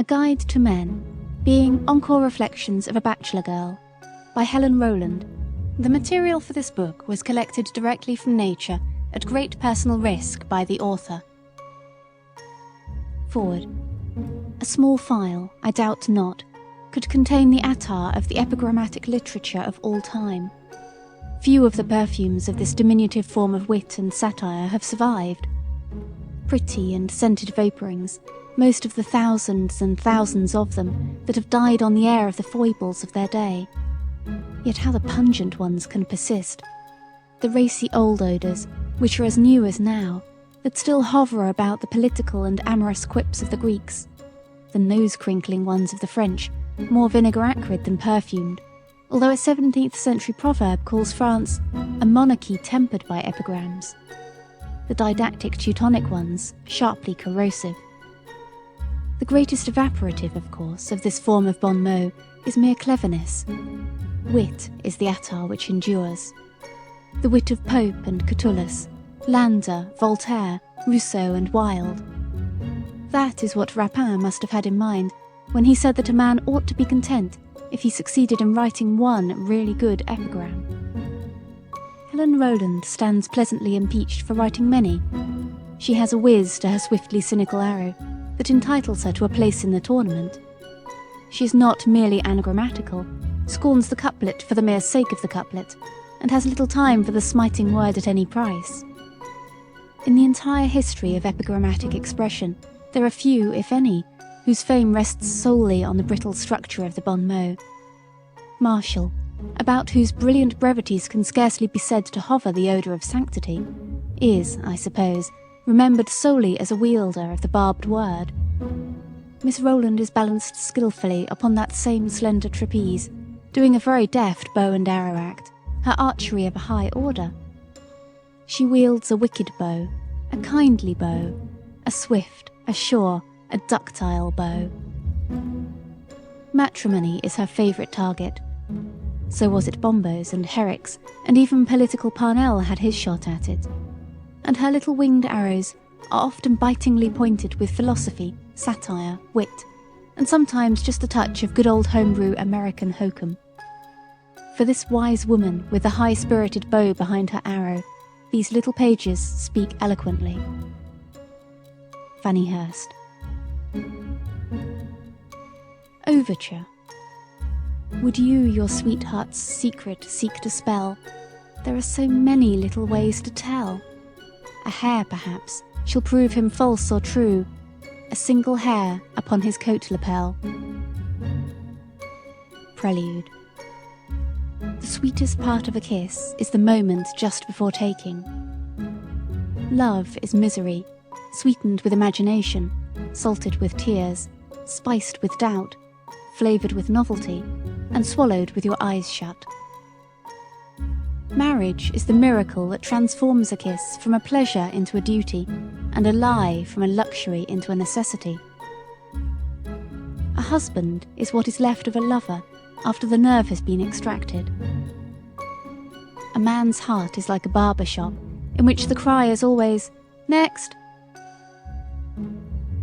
A Guide to Men, being Encore Reflections of a Bachelor Girl, by Helen Rowland. The material for this book was collected directly from nature at great personal risk by the author. Forward. A small file, I doubt not, could contain the attar of the epigrammatic literature of all time. Few of the perfumes of this diminutive form of wit and satire have survived. Pretty and scented vapourings, most of the thousands and thousands of them that have died on the air of the foibles of their day. Yet how the pungent ones can persist. The racy old odours, which are as new as now, that still hover about the political and amorous quips of the Greeks. The nose-crinkling ones of the French, more vinegar-acrid than perfumed, although a 17th century proverb calls France a monarchy tempered by epigrams. The didactic Teutonic ones, sharply corrosive. The greatest evaporative, of course, of this form of bon mot is mere cleverness. Wit is the attar which endures. The wit of Pope and Catullus, Landor, Voltaire, Rousseau and Wilde. That is what Rapin must have had in mind when he said that a man ought to be content if he succeeded in writing one really good epigram. Helen Rowland stands pleasantly impeached for writing many. She has a whiz to her swiftly cynical arrow that entitles her to a place in the tournament. She is not merely anagrammatical, scorns the couplet for the mere sake of the couplet, and has little time for the smiting word at any price. In the entire history of epigrammatic expression, there are few, if any, whose fame rests solely on the brittle structure of the bon mot. Martial, about whose brilliant brevities can scarcely be said to hover the odour of sanctity, is, I suppose, remembered solely as a wielder of the barbed word. Miss Rowland is balanced skillfully upon that same slender trapeze, doing a very deft bow and arrow act, her archery of a high order. She wields a wicked bow, a kindly bow, a swift, a sure, a ductile bow. Matrimony is her favourite target. So was it Bombo's and Herrick's, and even political Parnell had his shot at it. And her little winged arrows are often bitingly pointed with philosophy, satire, wit, and sometimes just a touch of good old homebrew American hokum. For this wise woman with the high-spirited bow behind her arrow, these little pages speak eloquently. Fanny Hurst. Overture. Would you your sweetheart's secret seek to spell? There are so many little ways to tell. A hair, perhaps, shall prove him false or true, a single hair upon his coat lapel. Prelude. The sweetest part of a kiss is the moment just before taking. Love is misery, sweetened with imagination, salted with tears, spiced with doubt, flavoured with novelty, and swallowed with your eyes shut. Marriage is the miracle that transforms a kiss from a pleasure into a duty, and a lie from a luxury into a necessity. A husband is what is left of a lover after the nerve has been extracted. A man's heart is like a barber shop, in which the cry is always, "Next!"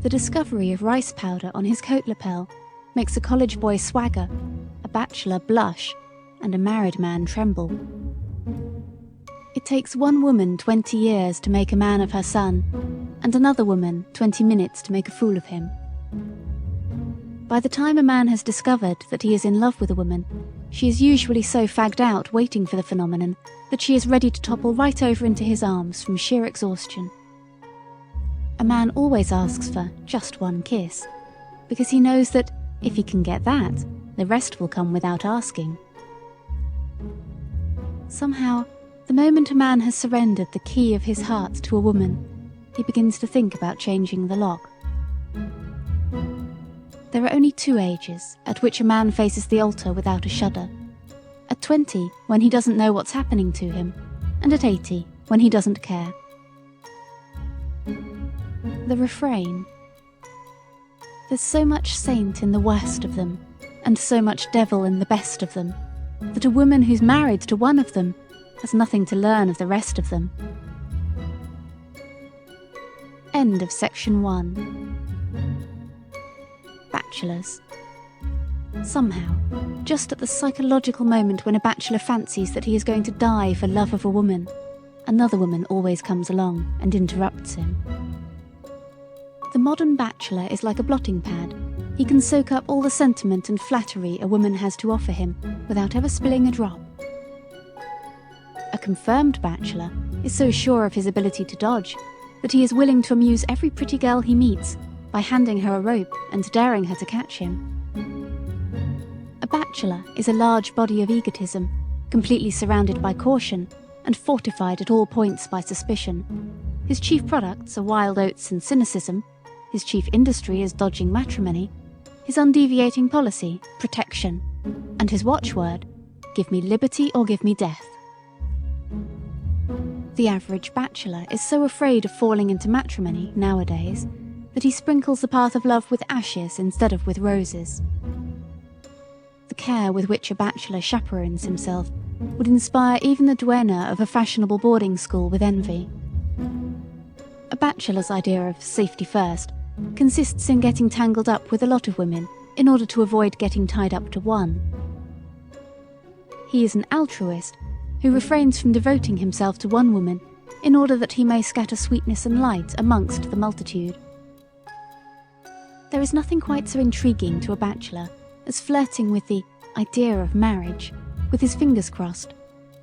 The discovery of rice powder on his coat lapel makes a college boy swagger, a bachelor blush, and a married man tremble. It takes one woman 20 years to make a man of her son, and another woman 20 minutes to make a fool of him. By the time a man has discovered that he is in love with a woman, she is usually so fagged out waiting for the phenomenon that she is ready to topple right over into his arms from sheer exhaustion. A man always asks for just one kiss, because he knows that if he can get that, the rest will come without asking. Somehow, the moment a man has surrendered the key of his heart to a woman, he begins to think about changing the lock. There are only two ages at which a man faces the altar without a shudder. At 20, when he doesn't know what's happening to him, and at 80, when he doesn't care. The refrain. There's so much saint in the worst of them, and so much devil in the best of them, that a woman who's married to one of them has nothing to learn of the rest of them. End of section 1. bachelors. Somehow, just at the psychological moment when a bachelor fancies that he is going to die for love of a woman, another woman always comes along and interrupts him. The modern bachelor is like a blotting pad. He can soak up all the sentiment and flattery a woman has to offer him without ever spilling a drop. A confirmed bachelor is so sure of his ability to dodge that he is willing to amuse every pretty girl he meets by handing her a rope and daring her to catch him. A bachelor is a large body of egotism, completely surrounded by caution and fortified at all points by suspicion. His chief products are wild oats and cynicism, his chief industry is dodging matrimony, his undeviating policy, protection, and his watchword, give me liberty or give me death. The average bachelor is so afraid of falling into matrimony nowadays that he sprinkles the path of love with ashes instead of with roses. The care with which a bachelor chaperones himself would inspire even the duenna of a fashionable boarding school with envy. A bachelor's idea of safety first consists in getting tangled up with a lot of women in order to avoid getting tied up to one. He is an altruist who refrains from devoting himself to one woman in order that he may scatter sweetness and light amongst the multitude. There is nothing quite so intriguing to a bachelor as flirting with the idea of marriage, with his fingers crossed.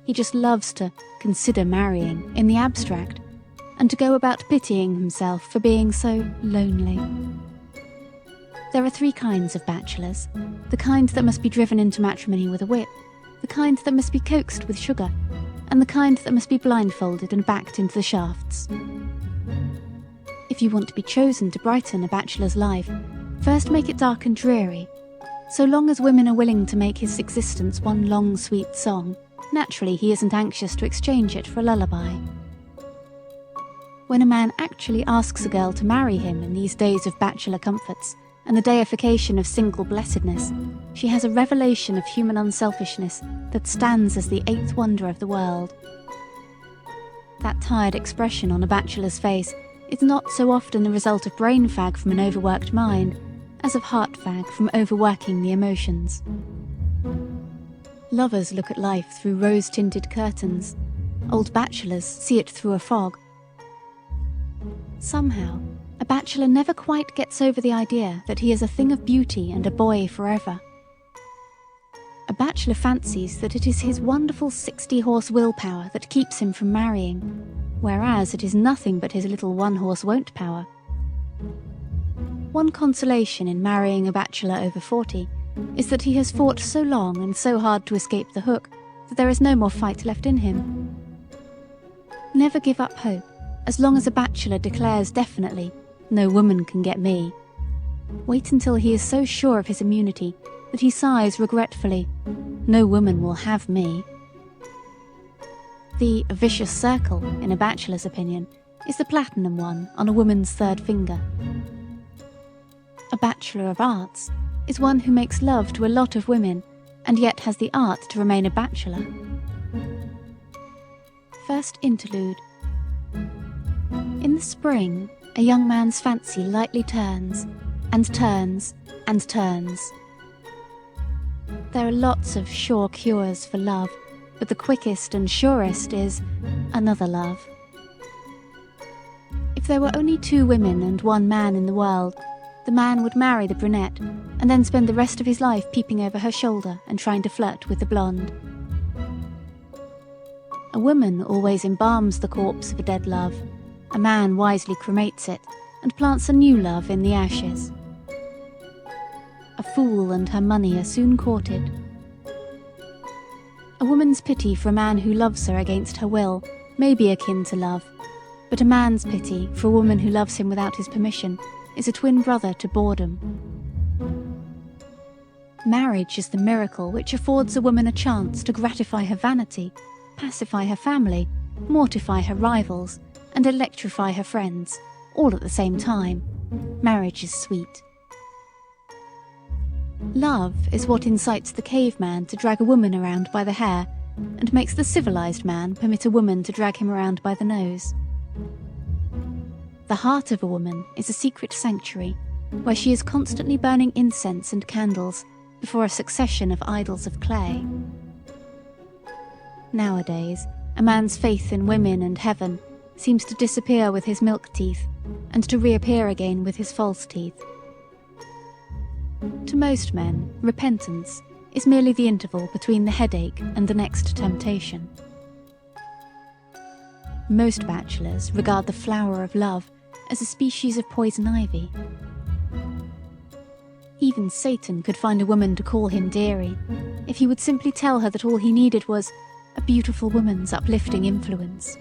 He just loves to consider marrying in the abstract, and to go about pitying himself for being so lonely. There are 3 kinds of bachelors: the kind that must be driven into matrimony with a whip, the kind that must be coaxed with sugar, and the kind that must be blindfolded and backed into the shafts. If you want to be chosen to brighten a bachelor's life, first make it dark and dreary. So long as women are willing to make his existence one long sweet song, naturally he isn't anxious to exchange it for a lullaby. When a man actually asks a girl to marry him in these days of bachelor comforts and the deification of single blessedness, she has a revelation of human unselfishness that stands as the 8th wonder of the world. That tired expression on a bachelor's face is not so often the result of brain fag from an overworked mind as of heart fag from overworking the emotions. Lovers look at life through rose-tinted curtains. Old bachelors see it through a fog. Somehow, a bachelor never quite gets over the idea that he is a thing of beauty and a boy forever. A bachelor fancies that it is his wonderful 60-horse willpower that keeps him from marrying, whereas it is nothing but his little 1-horse won't power. One consolation in marrying a bachelor over 40 is that he has fought so long and so hard to escape the hook that there is no more fight left in him. Never give up hope, as long as a bachelor declares definitely, "No woman can get me." Wait until he is so sure of his immunity that he sighs regretfully, "No woman will have me." The vicious circle, in a bachelor's opinion, is the platinum one on a woman's 3rd finger. A bachelor of arts is one who makes love to a lot of women and yet has the art to remain a bachelor. First interlude. In the spring, a young man's fancy lightly turns, and turns, and turns. There are lots of sure cures for love, but the quickest and surest is another love. If there were only 2 women and 1 man in the world, the man would marry the brunette and then spend the rest of his life peeping over her shoulder and trying to flirt with the blonde. A woman always embalms the corpse of a dead love. A man wisely cremates it and plants a new love in the ashes. A fool and her money are soon courted. A woman's pity for a man who loves her against her will may be akin to love, but a man's pity for a woman who loves him without his permission is a twin brother to boredom. Marriage is the miracle which affords a woman a chance to gratify her vanity, pacify her family, mortify her rivals, and electrify her friends, all at the same time. Marriage is sweet. Love is what incites the caveman to drag a woman around by the hair and makes the civilized man permit a woman to drag him around by the nose. The heart of a woman is a secret sanctuary where she is constantly burning incense and candles before a succession of idols of clay. Nowadays, a man's faith in women and heaven seems to disappear with his milk teeth and to reappear again with his false teeth. To most men, repentance is merely the interval between the headache and the next temptation. Most bachelors regard the flower of love as a species of poison ivy. Even Satan could find a woman to call him dearie if he would simply tell her that all he needed was a beautiful woman's uplifting influence.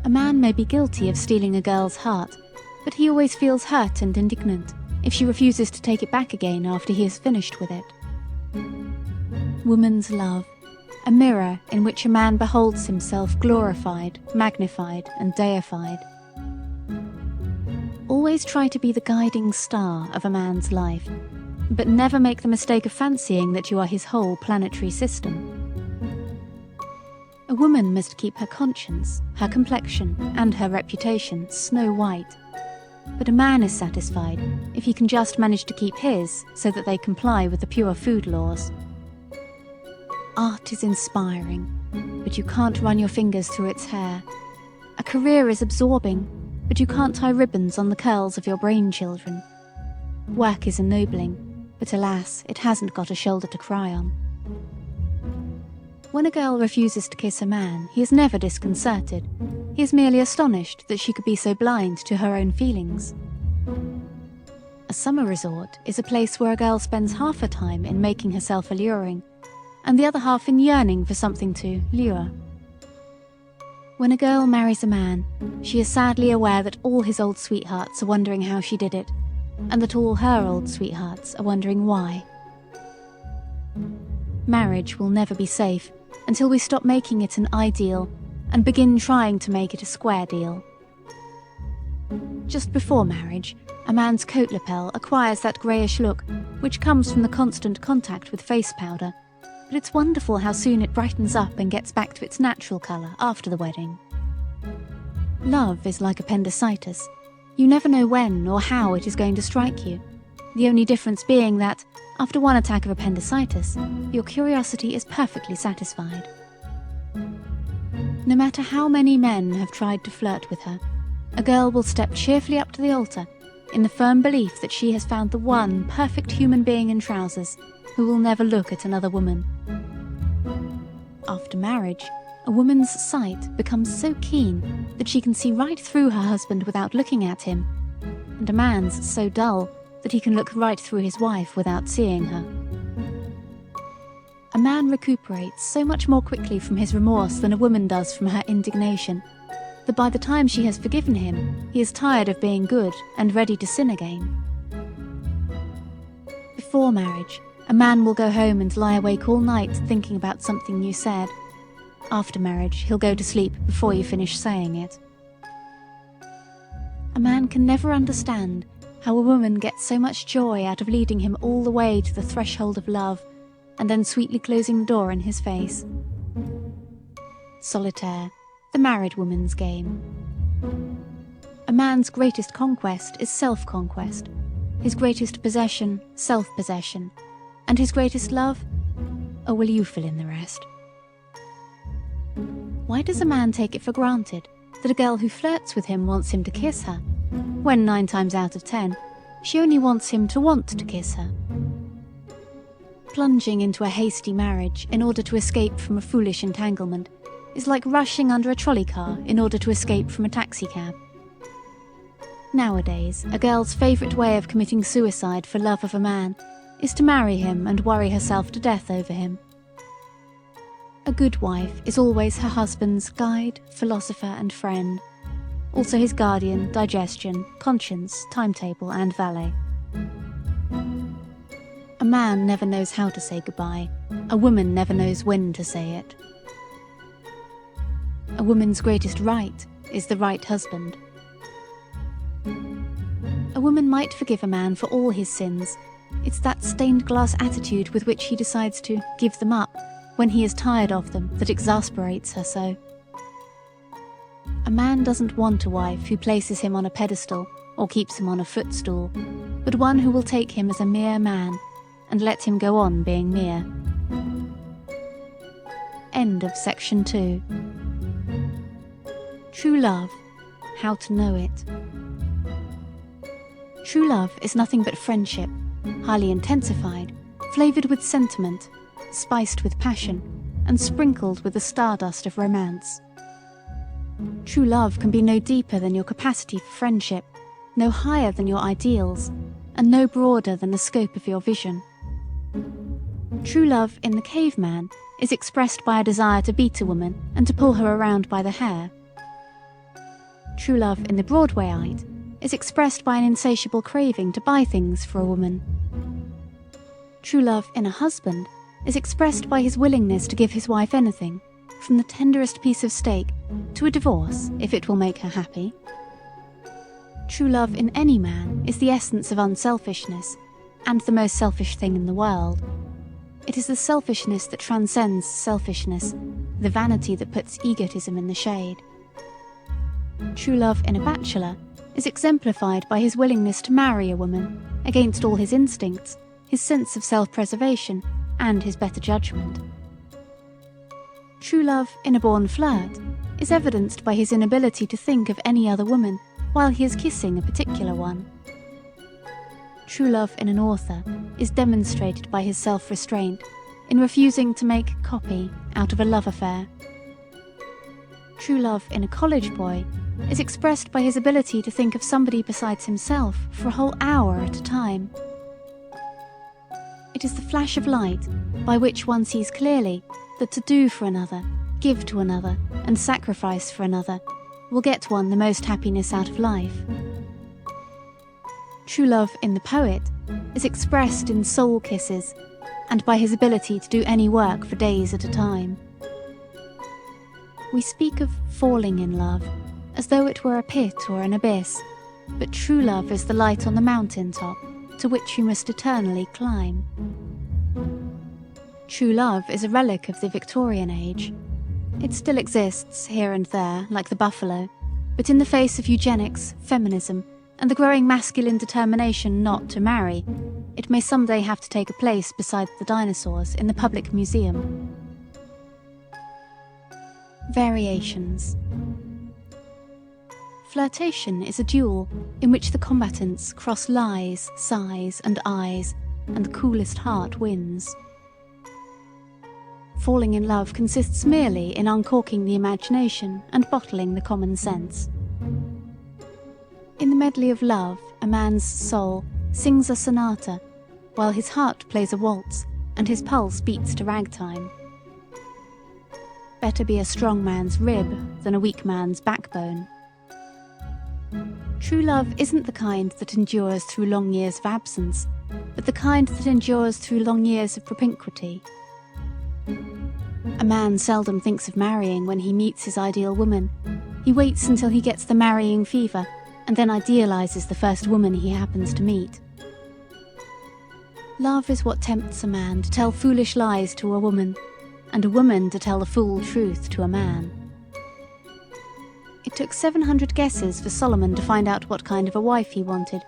A man may be guilty of stealing a girl's heart, but he always feels hurt and indignant if she refuses to take it back again after he has finished with it. Woman's love, a mirror in which a man beholds himself glorified, magnified, and deified. Always try to be the guiding star of a man's life, but never make the mistake of fancying that you are his whole planetary system. A woman must keep her conscience, her complexion, and her reputation snow white. But a man is satisfied if he can just manage to keep his so that they comply with the pure food laws. Art is inspiring, but you can't run your fingers through its hair. A career is absorbing, but you can't tie ribbons on the curls of your brain children. Work is ennobling, but alas, it hasn't got a shoulder to cry on. When a girl refuses to kiss a man, he is never disconcerted. He is merely astonished that she could be so blind to her own feelings. A summer resort is a place where a girl spends half her time in making herself alluring, and the other half in yearning for something to lure. When a girl marries a man, she is sadly aware that all his old sweethearts are wondering how she did it, and that all her old sweethearts are wondering why. Marriage will never be safe until we stop making it an ideal and begin trying to make it a square deal. Just before marriage, a man's coat lapel acquires that greyish look which comes from the constant contact with face powder, but it's wonderful how soon it brightens up and gets back to its natural colour after the wedding. Love is like appendicitis. You never know when or how it is going to strike you, the only difference being that, after one attack of appendicitis, your curiosity is perfectly satisfied. No matter how many men have tried to flirt with her, a girl will step cheerfully up to the altar in the firm belief that she has found the one perfect human being in trousers who will never look at another woman. After marriage, a woman's sight becomes so keen that she can see right through her husband without looking at him, and a man's so dull that he can look right through his wife without seeing her. A man recuperates so much more quickly from his remorse than a woman does from her indignation, that by the time she has forgiven him, he is tired of being good and ready to sin again. Before marriage, a man will go home and lie awake all night thinking about something you said. After marriage, he'll go to sleep before you finish saying it. A man can never understand how a woman gets so much joy out of leading him all the way to the threshold of love and then sweetly closing the door in his face. Solitaire, the married woman's game. A man's greatest conquest is self-conquest, his greatest possession, self-possession, and his greatest love? Or will you fill in the rest? Why does a man take it for granted that a girl who flirts with him wants him to kiss her, when 9 times out of 10, she only wants him to want to kiss her? Plunging into a hasty marriage in order to escape from a foolish entanglement is like rushing under a trolley car in order to escape from a taxicab. Nowadays, a girl's favourite way of committing suicide for love of a man is to marry him and worry herself to death over him. A good wife is always her husband's guide, philosopher and friend, also his guardian, digestion, conscience, timetable and valet. A man never knows how to say goodbye, a woman never knows when to say it. A woman's greatest right is the right husband. A woman might forgive a man for all his sins. It's that stained glass attitude with which he decides to give them up when he is tired of them that exasperates her so. A man doesn't want a wife who places him on a pedestal or keeps him on a footstool, but one who will take him as a mere man and let him go on being mere. End of section 2. True love, how to know it. True love is nothing but friendship, highly intensified, flavoured with sentiment, spiced with passion, and sprinkled with the stardust of romance. True love can be no deeper than your capacity for friendship, no higher than your ideals, and no broader than the scope of your vision. True love in the caveman is expressed by a desire to beat a woman and to pull her around by the hair. True love in the Broadwayite is expressed by an insatiable craving to buy things for a woman. True love in a husband is expressed by his willingness to give his wife anything, from the tenderest piece of steak to a divorce if it will make her happy. True love in any man is the essence of unselfishness, and the most selfish thing in the world. It is the selfishness that transcends selfishness, the vanity that puts egotism in the shade. True love in a bachelor is exemplified by his willingness to marry a woman against all his instincts, his sense of self-preservation, and his better judgment. True love in a born flirt is evidenced by his inability to think of any other woman while he is kissing a particular one. True love in an author is demonstrated by his self-restraint in refusing to make copy out of a love affair. True love in a college boy is expressed by his ability to think of somebody besides himself for a whole hour at a time. It is the flash of light by which one sees clearly that to do for another, give to another, and sacrifice for another will get one the most happiness out of life. True love in the poet is expressed in soul kisses and by his ability to do any work for days at a time. We speak of falling in love as though it were a pit or an abyss, but true love is the light on the mountain top to which you must eternally climb. True love is a relic of the Victorian age. It still exists here and there, like the buffalo, but in the face of eugenics, feminism, and the growing masculine determination not to marry, it may someday have to take a place beside the dinosaurs in the public museum. Variations. Flirtation is a duel in which the combatants cross lies, sighs, and eyes, and the coolest heart wins. Falling in love consists merely in uncorking the imagination and bottling the common sense. In the medley of love, a man's soul sings a sonata, while his heart plays a waltz and his pulse beats to ragtime. Better be a strong man's rib than a weak man's backbone. True love isn't the kind that endures through long years of absence, but the kind that endures through long years of propinquity. A man seldom thinks of marrying when he meets his ideal woman. He waits until he gets the marrying fever and then idealizes the first woman he happens to meet. Love is what tempts a man to tell foolish lies to a woman, and a woman to tell the full truth to a man. It took 700 guesses for Solomon to find out what kind of a wife he wanted,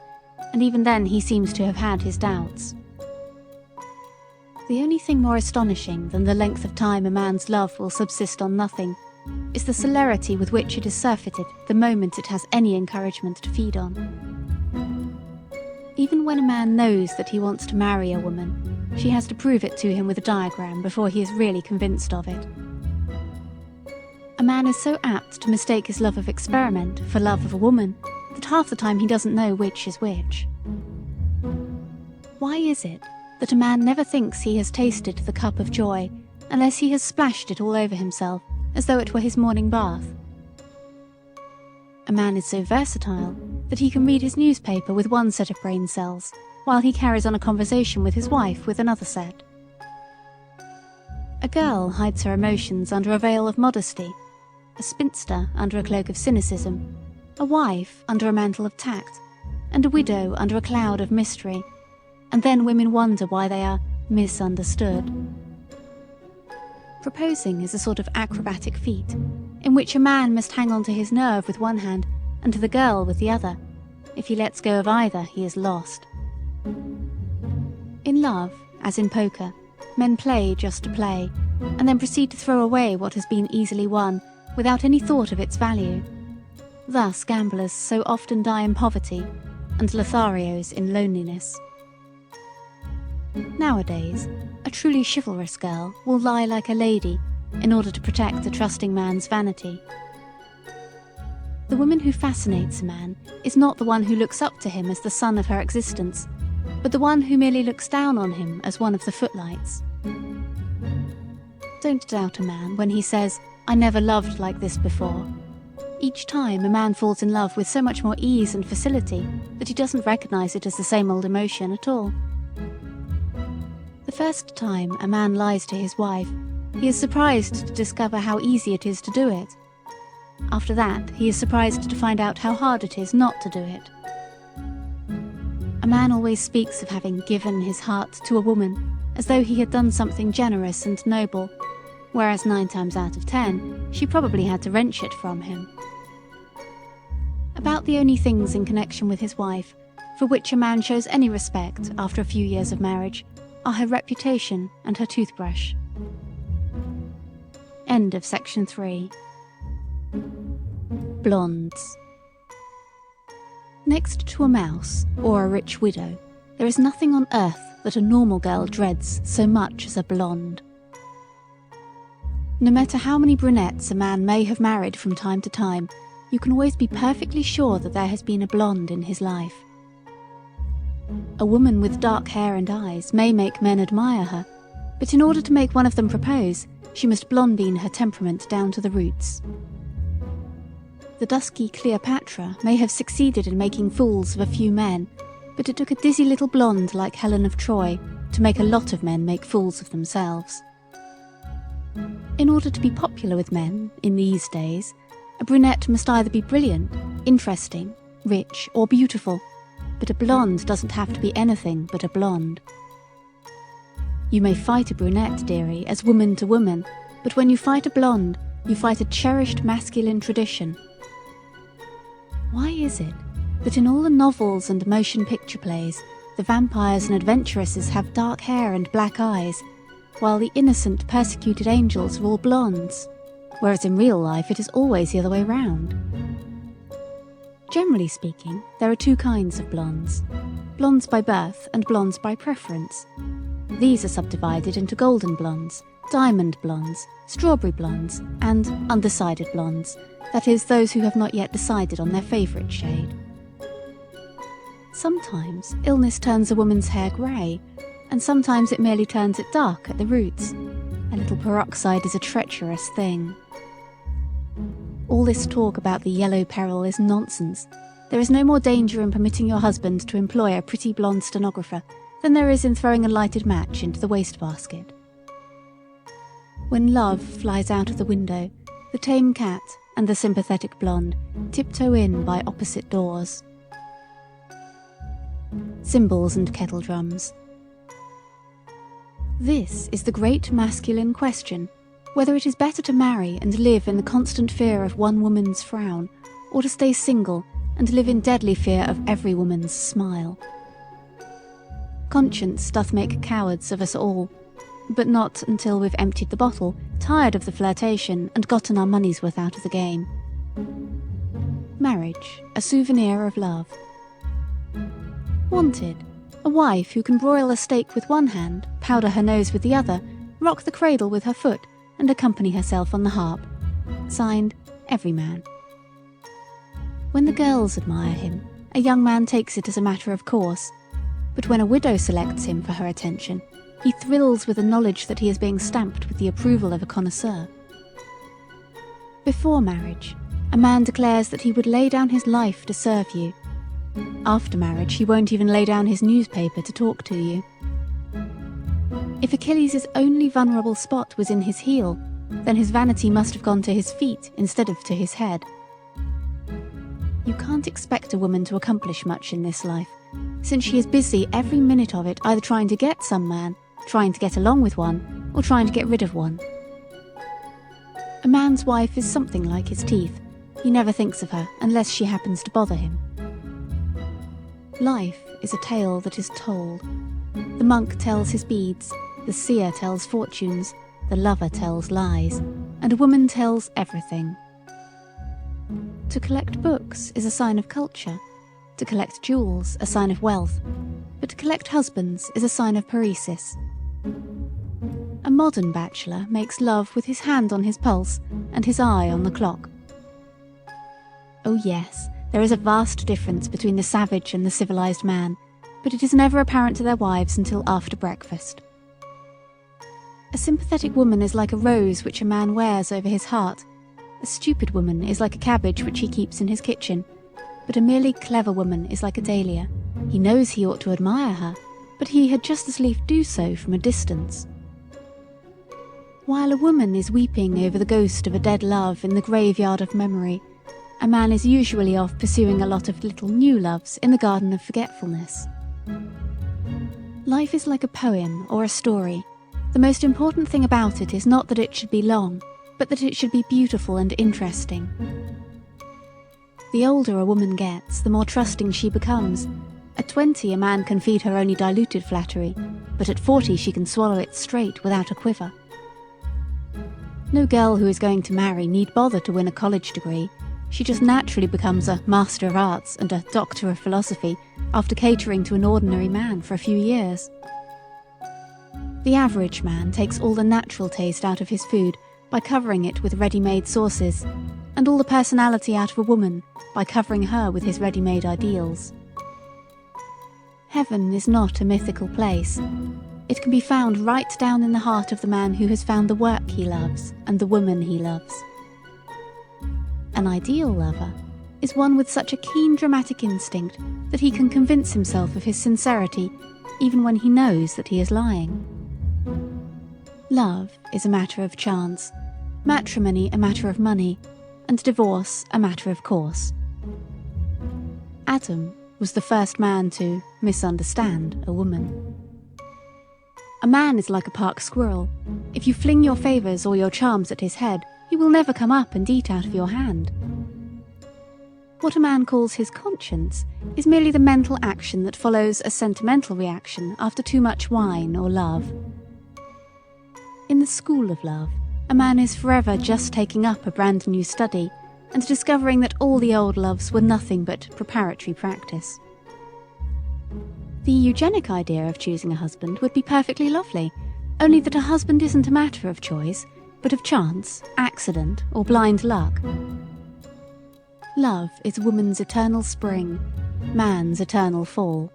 and even then he seems to have had his doubts. The only thing more astonishing than the length of time a man's love will subsist on nothing is the celerity with which it is surfeited the moment it has any encouragement to feed on. Even when a man knows that he wants to marry a woman, she has to prove it to him with a diagram before he is really convinced of it. A man is so apt to mistake his love of experiment for love of a woman that half the time he doesn't know which is which. Why is it that a man never thinks he has tasted the cup of joy unless he has splashed it all over himself as though it were his morning bath? A man is so versatile that he can read his newspaper with one set of brain cells while he carries on a conversation with his wife with another set. A girl hides her emotions under a veil of modesty, a spinster under a cloak of cynicism, a wife under a mantle of tact, and a widow under a cloud of mystery, and then women wonder why they are misunderstood. Proposing is a sort of acrobatic feat, in which a man must hang on to his nerve with one hand and to the girl with the other, If he lets go of either, he is lost. In love, as in poker, men play just to play, and then proceed to throw away what has been easily won without any thought of its value. Thus gamblers so often die in poverty, and Lotharios in loneliness. Nowadays, a truly chivalrous girl will lie like a lady in order to protect a trusting man's vanity. The woman who fascinates a man is not the one who looks up to him as the sun of her existence, but the one who merely looks down on him as one of the footlights. Don't doubt a man when he says, "I never loved like this before." Each time a man falls in love with so much more ease and facility that he doesn't recognize it as the same old emotion at all. The first time a man lies to his wife, he is surprised to discover how easy it is to do it. After that, he is surprised to find out how hard it is not to do it. A man always speaks of having given his heart to a woman as though he had done something generous and noble, whereas 9 times out of 10, she probably had to wrench it from him. About the only things in connection with his wife for which a man shows any respect after a few years of marriage are her reputation and her toothbrush. End of section 3. Blondes. Next to a mouse or a rich widow, there is nothing on earth that a normal girl dreads so much as a blonde. No matter how many brunettes a man may have married from time to time, you can always be perfectly sure that there has been a blonde in his life. A woman with dark hair and eyes may make men admire her, but in order to make one of them propose, she must blondine her temperament down to the roots. The dusky Cleopatra may have succeeded in making fools of a few men, but it took a dizzy little blonde like Helen of Troy to make a lot of men make fools of themselves. In order to be popular with men in these days, a brunette must either be brilliant, interesting, rich, or beautiful, but a blonde doesn't have to be anything but a blonde. You may fight a brunette, dearie, as woman to woman, but when you fight a blonde, you fight a cherished masculine tradition. Why is it that in all the novels and motion picture plays, the vampires and adventuresses have dark hair and black eyes, while the innocent, persecuted angels are all blondes, whereas in real life it is always the other way round? Generally speaking, there are 2 kinds of blondes: blondes by birth and blondes by preference. These are subdivided into golden blondes, diamond blondes, strawberry blondes, and undecided blondes, that is, those who have not yet decided on their favourite shade. Sometimes illness turns a woman's hair grey, and sometimes it merely turns it dark at the roots. A little peroxide is a treacherous thing. All this talk about the yellow peril is nonsense. There is no more danger in permitting your husband to employ a pretty blonde stenographer than there is in throwing a lighted match into the wastebasket. When love flies out of the window, the tame cat and the sympathetic blonde tiptoe in by opposite doors. Cymbals and kettle drums. This is the great masculine question, whether it is better to marry and live in the constant fear of one woman's frown, or to stay single and live in deadly fear of every woman's smile. Conscience doth make cowards of us all, but not until we've emptied the bottle, tired of the flirtation, and gotten our money's worth out of the game. Marriage, a souvenir of love. Wanted, a wife who can broil a steak with one hand, powder her nose with the other, rock the cradle with her foot, and accompany herself on the harp. Signed, Everyman. When the girls admire him, a young man takes it as a matter of course, but when a widow selects him for her attention, he thrills with the knowledge that he is being stamped with the approval of a connoisseur. Before marriage, a man declares that he would lay down his life to serve you. After marriage, he won't even lay down his newspaper to talk to you. If Achilles' only vulnerable spot was in his heel, then his vanity must have gone to his feet instead of to his head. You can't expect a woman to accomplish much in this life, since she is busy every minute of it either trying to get some man, trying to get along with one, or trying to get rid of one. A man's wife is something like his teeth. He never thinks of her unless she happens to bother him. Life is a tale that is told. The monk tells his beads, the seer tells fortunes, the lover tells lies, and a woman tells everything. To collect books is a sign of culture, to collect jewels a sign of wealth, but to collect husbands is a sign of paresis. A modern bachelor makes love with his hand on his pulse and his eye on the clock. Oh yes, there is a vast difference between the savage and the civilized man, but it is never apparent to their wives until after breakfast. A sympathetic woman is like a rose which a man wears over his heart. A stupid woman is like a cabbage which he keeps in his kitchen, but a merely clever woman is like a dahlia. He knows he ought to admire her, but he had just as lief do so from a distance. While a woman is weeping over the ghost of a dead love in the graveyard of memory, a man is usually off pursuing a lot of little new loves in the garden of forgetfulness. Life is like a poem or a story. The most important thing about it is not that it should be long, but that it should be beautiful and interesting. The older a woman gets, the more trusting she becomes. At 20, a man can feed her only diluted flattery, but at 40 she can swallow it straight without a quiver. No girl who is going to marry need bother to win a college degree. She just naturally becomes a Master of Arts and a Doctor of Philosophy after catering to an ordinary man for a few years. The average man takes all the natural taste out of his food by covering it with ready-made sauces, and all the personality out of a woman by covering her with his ready-made ideals. Heaven is not a mythical place. It can be found right down in the heart of the man who has found the work he loves and the woman he loves. An ideal lover is one with such a keen dramatic instinct that he can convince himself of his sincerity even when he knows that he is lying. Love is a matter of chance, matrimony a matter of money, and divorce a matter of course. Adam was the first man to misunderstand a woman. A man is like a park squirrel. If you fling your favours or your charms at his head, he will never come up and eat out of your hand. What a man calls his conscience is merely the mental action that follows a sentimental reaction after too much wine or love. In the school of love, a man is forever just taking up a brand new study and discovering that all the old loves were nothing but preparatory practice. The eugenic idea of choosing a husband would be perfectly lovely, only that a husband isn't a matter of choice, but of chance, accident, or blind luck. Love is woman's eternal spring, man's eternal fall.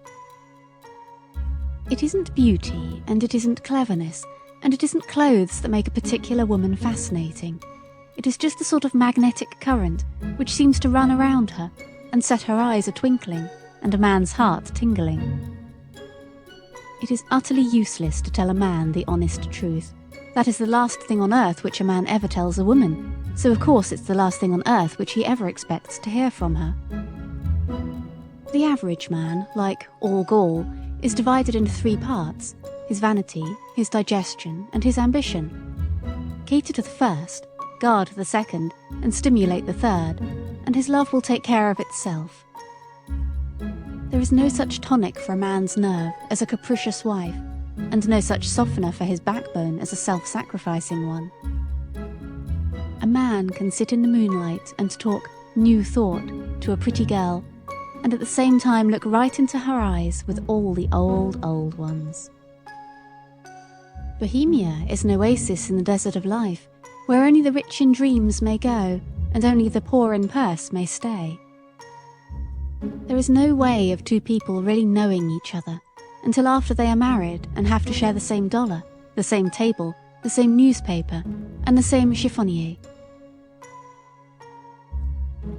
It isn't beauty, and it isn't cleverness, and it isn't clothes that make a particular woman fascinating. It is just the sort of magnetic current which seems to run around her and set her eyes a-twinkling and a man's heart tingling. It is utterly useless to tell a man the honest truth. That is the last thing on earth which a man ever tells a woman, so of course it's the last thing on earth which he ever expects to hear from her. The average man, like all Gaul, is divided into 3 parts: his vanity, his digestion, and his ambition. Cater to the first, guard the second, and stimulate the third, and his love will take care of itself. There is no such tonic for a man's nerve as a capricious wife, and no such softener for his backbone as a self-sacrificing one. A man can sit in the moonlight and talk new thought to a pretty girl, and at the same time look right into her eyes with all the old ones. Bohemia is an oasis in the desert of life, where only the rich in dreams may go, and only the poor in purse may stay. There is no way of 2 people really knowing each other until after they are married and have to share the same dollar, the same table, the same newspaper, and the same chiffonier.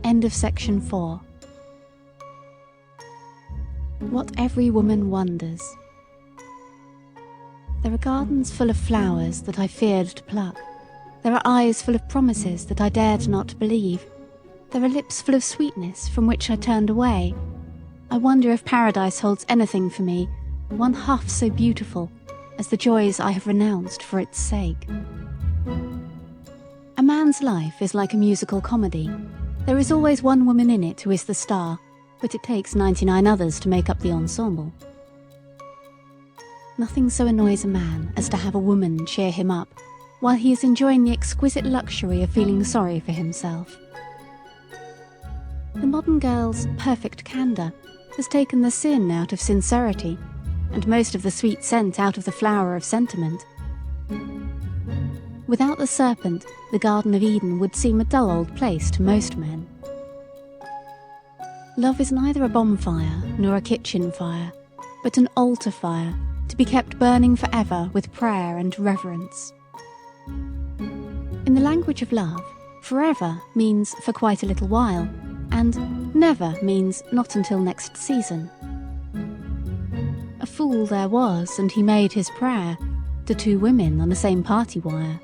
End of section 4. What every woman wonders. There are gardens full of flowers that I feared to pluck. There are eyes full of promises that I dared not believe. There are lips full of sweetness from which I turned away. I wonder if paradise holds anything for me, one half so beautiful as the joys I have renounced for its sake. A man's life is like a musical comedy. There is always one woman in it who is the star, but it takes 99 others to make up the ensemble. Nothing so annoys a man as to have a woman cheer him up while he is enjoying the exquisite luxury of feeling sorry for himself. The modern girl's perfect candour has taken the sin out of sincerity and most of the sweet scent out of the flower of sentiment. Without the serpent, the Garden of Eden would seem a dull old place to most men. Love is neither a bonfire nor a kitchen fire, but an altar fire to be kept burning forever with prayer and reverence. In the language of love, forever means for quite a little while, and never means not until next season. A fool there was, and he made his prayer to two women on the same party wire.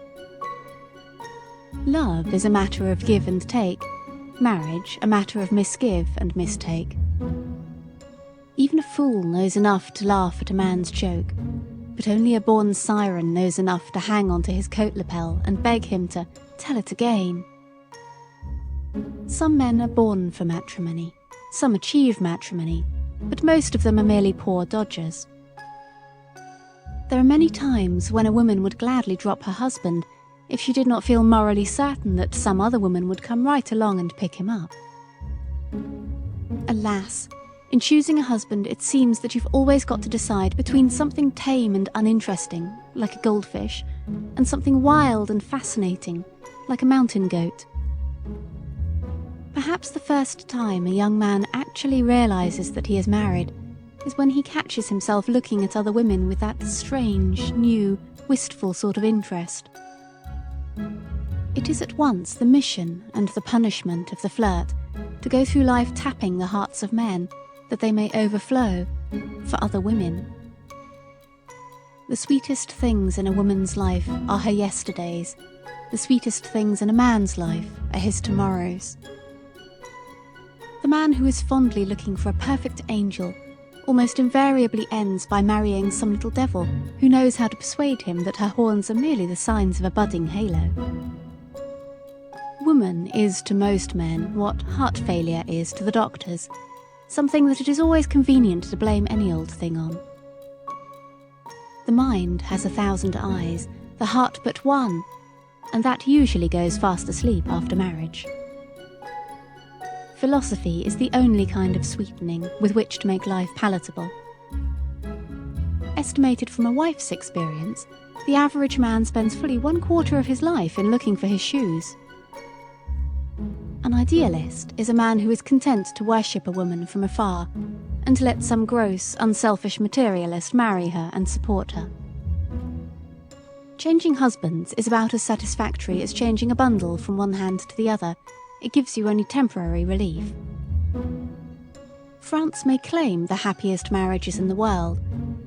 Love is a matter of give and take, marriage a matter of misgive and mistake. Even a fool knows enough to laugh at a man's joke, but only a born siren knows enough to hang onto his coat lapel and beg him to tell it again. Some men are born for matrimony, some achieve matrimony, but most of them are merely poor dodgers. There are many times when a woman would gladly drop her husband if she did not feel morally certain that some other woman would come right along and pick him up. Alas, in choosing a husband, it seems that you've always got to decide between something tame and uninteresting, like a goldfish, and something wild and fascinating, like a mountain goat. Perhaps the first time a young man actually realizes that he is married is when he catches himself looking at other women with that strange, new, wistful sort of interest. It is at once the mission and the punishment of the flirt to go through life tapping the hearts of men that they may overflow for other women. The sweetest things in a woman's life are her yesterdays. The sweetest things in a man's life are his tomorrows. The man who is fondly looking for a perfect angel almost invariably ends by marrying some little devil who knows how to persuade him that her horns are merely the signs of a budding halo. Woman is to most men what heart failure is to the doctors, something that it is always convenient to blame any old thing on. The mind has 1,000 eyes, the heart but one, and that usually goes fast asleep after marriage. Philosophy is the only kind of sweetening with which to make life palatable. Estimated from a wife's experience, the average man spends fully 1/4 of his life in looking for his shoes. An idealist is a man who is content to worship a woman from afar and to let some gross, unselfish materialist marry her and support her. Changing husbands is about as satisfactory as changing a bundle from one hand to the other. It gives you only temporary relief. France may claim the happiest marriages in the world,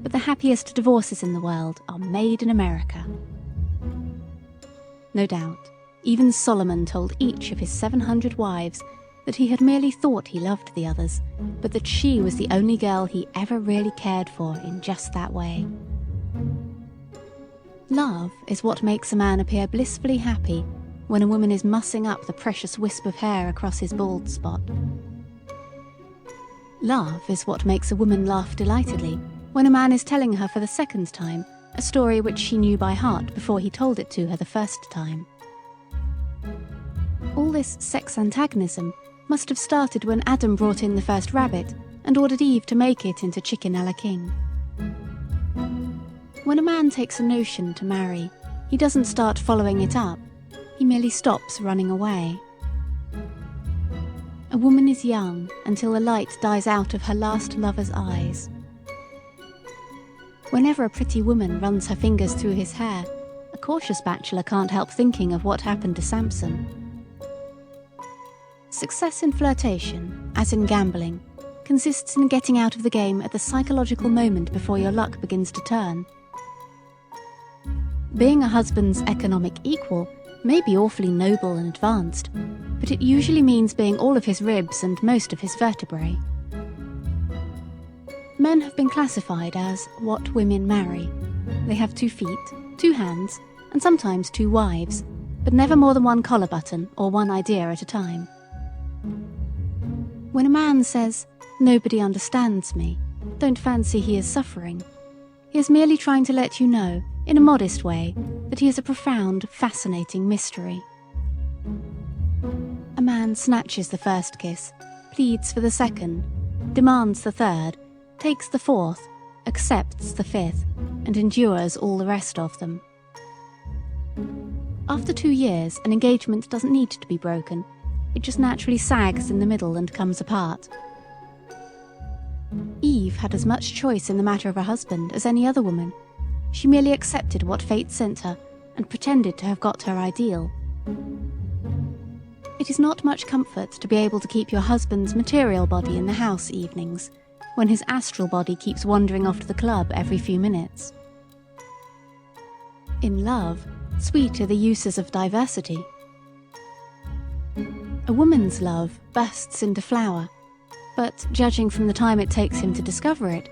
but the happiest divorces in the world are made in America. No doubt, even Solomon told each of his 700 wives that he had merely thought he loved the others, but that she was the only girl he ever really cared for in just that way. Love is what makes a man appear blissfully happy when a woman is mussing up the precious wisp of hair across his bald spot. Love is what makes a woman laugh delightedly when a man is telling her for the second time a story which she knew by heart before he told it to her the first time. All this sex antagonism must have started when Adam brought in the first rabbit and ordered Eve to make it into chicken a la king. When a man takes a notion to marry, he doesn't start following it up. He merely stops running away. A woman is young until the light dies out of her last lover's eyes. Whenever a pretty woman runs her fingers through his hair, a cautious bachelor can't help thinking of what happened to Samson. Success in flirtation, as in gambling, consists in getting out of the game at the psychological moment before your luck begins to turn. Being a husband's economic equal may be awfully noble and advanced, but it usually means being all of his ribs and most of his vertebrae. Men have been classified as what women marry. They have 2 feet, 2 hands, and sometimes 2 wives, but never more than 1 collar button or 1 idea at a time. When a man says, "Nobody understands me," don't fancy he is suffering. He is merely trying to let you know, in a modest way, that he is a profound, fascinating mystery. A man snatches the first kiss, pleads for the second, demands the third, takes the fourth, accepts the fifth, and endures all the rest of them. After 2 years, an engagement doesn't need to be broken. It just naturally sags in the middle and comes apart. Eve had as much choice in the matter of a husband as any other woman. She merely accepted what fate sent her and pretended to have got her ideal. It is not much comfort to be able to keep your husband's material body in the house evenings, when his astral body keeps wandering off to the club every few minutes. In love, sweet are the uses of diversity. A woman's love bursts into flower, but judging from the time it takes him to discover it,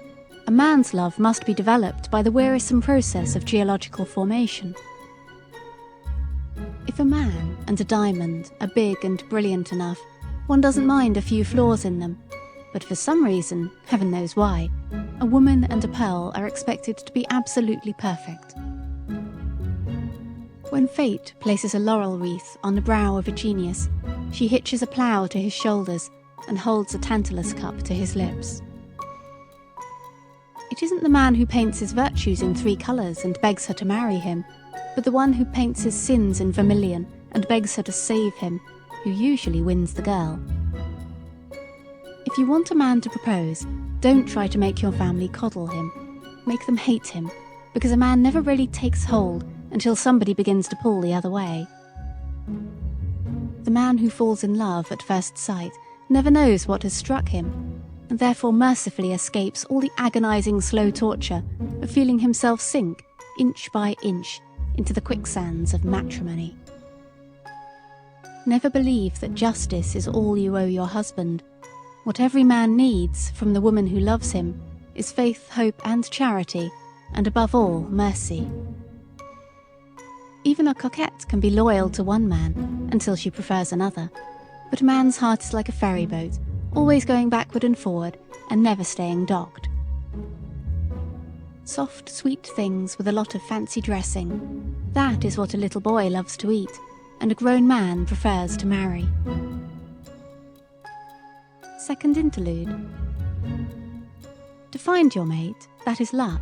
a man's love must be developed by the wearisome process of geological formation. If a man and a diamond are big and brilliant enough, one doesn't mind a few flaws in them, but for some reason, heaven knows why, a woman and a pearl are expected to be absolutely perfect. When fate places a laurel wreath on the brow of a genius, she hitches a plough to his shoulders and holds a Tantalus cup to his lips. It isn't the man who paints his virtues in 3 colours and begs her to marry him, but the one who paints his sins in vermilion and begs her to save him, who usually wins the girl. If you want a man to propose, don't try to make your family coddle him. Make them hate him, because a man never really takes hold until somebody begins to pull the other way. The man who falls in love at first sight never knows what has struck him, and therefore mercifully escapes all the agonizing slow torture of feeling himself sink, inch by inch, into the quicksands of matrimony. Never believe that justice is all you owe your husband. What every man needs from the woman who loves him is faith, hope, and charity, and above all, mercy. Even a coquette can be loyal to one man until she prefers another, but a man's heart is like a ferry boat, always going backward and forward and never staying docked. Soft, sweet things with a lot of fancy dressing, that is what a little boy loves to eat, and a grown man prefers to marry. Second interlude. To find your mate, that is luck.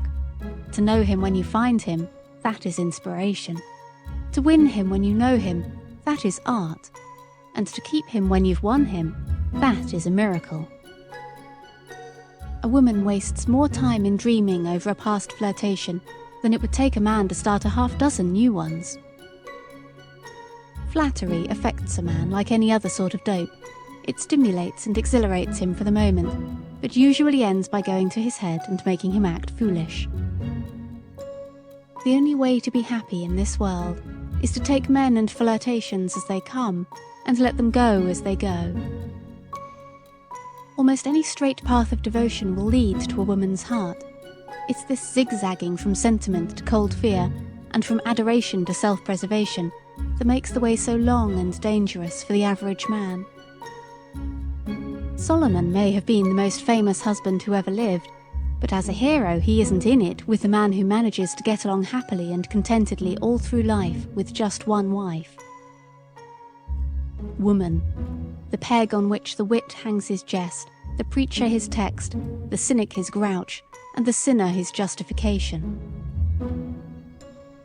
To know him when you find him, that is inspiration. To win him when you know him, that is art. And to keep him when you've won him, that is a miracle. A woman wastes more time in dreaming over a past flirtation than it would take a man to start a half-dozen new ones. Flattery affects a man like any other sort of dope. It stimulates and exhilarates him for the moment, but usually ends by going to his head and making him act foolish. The only way to be happy in this world is to take men and flirtations as they come, and let them go as they go. Almost any straight path of devotion will lead to a woman's heart. It's this zigzagging from sentiment to cold fear, and from adoration to self-preservation, that makes the way so long and dangerous for the average man. Solomon may have been the most famous husband who ever lived, but as a hero he isn't in it with the man who manages to get along happily and contentedly all through life with just one wife. Woman, the peg on which the wit hangs his jest, the preacher his text, the cynic his grouch, and the sinner his justification.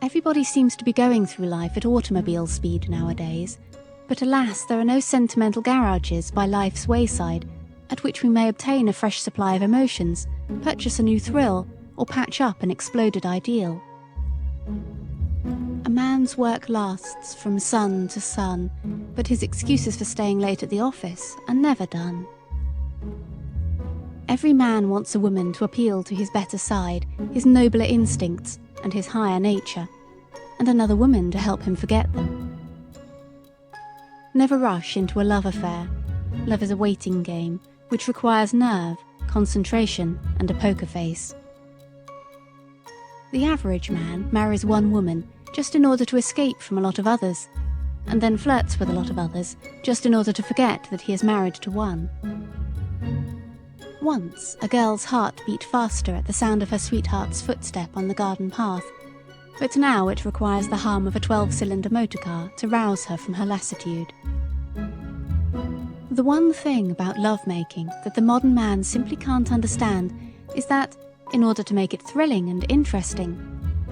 Everybody seems to be going through life at automobile speed nowadays, but alas, there are no sentimental garages by life's wayside at which we may obtain a fresh supply of emotions, purchase a new thrill, or patch up an exploded ideal. A man's work lasts from sun to sun, but his excuses for staying late at the office are never done. Every man wants a woman to appeal to his better side, his nobler instincts, and his higher nature, and another woman to help him forget them. Never rush into a love affair. Love is a waiting game, which requires nerve, concentration, and a poker face. The average man marries one woman just in order to escape from a lot of others, and then flirts with a lot of others just in order to forget that he is married to one. Once, a girl's heart beat faster at the sound of her sweetheart's footstep on the garden path, but now it requires the hum of a 12-cylinder motorcar to rouse her from her lassitude. The one thing about lovemaking that the modern man simply can't understand is that, in order to make it thrilling and interesting,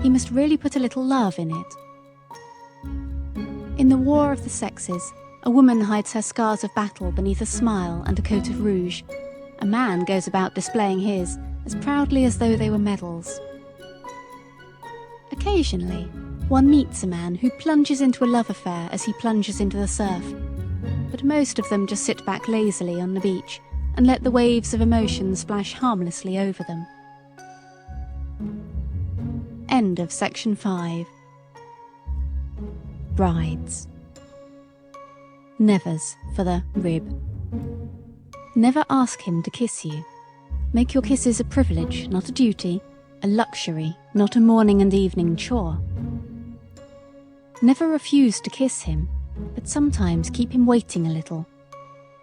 he must really put a little love in it. In the War of the Sexes, a woman hides her scars of battle beneath a smile and a coat of rouge. A man goes about displaying his as proudly as though they were medals. Occasionally, one meets a man who plunges into a love affair as he plunges into the surf, but most of them just sit back lazily on the beach and let the waves of emotion splash harmlessly over them. End of section 5. Brides. Nevers for the rib. Never ask him to kiss you. Make your kisses a privilege, not a duty, a luxury, not a morning and evening chore. Never refuse to kiss him, but sometimes keep him waiting a little.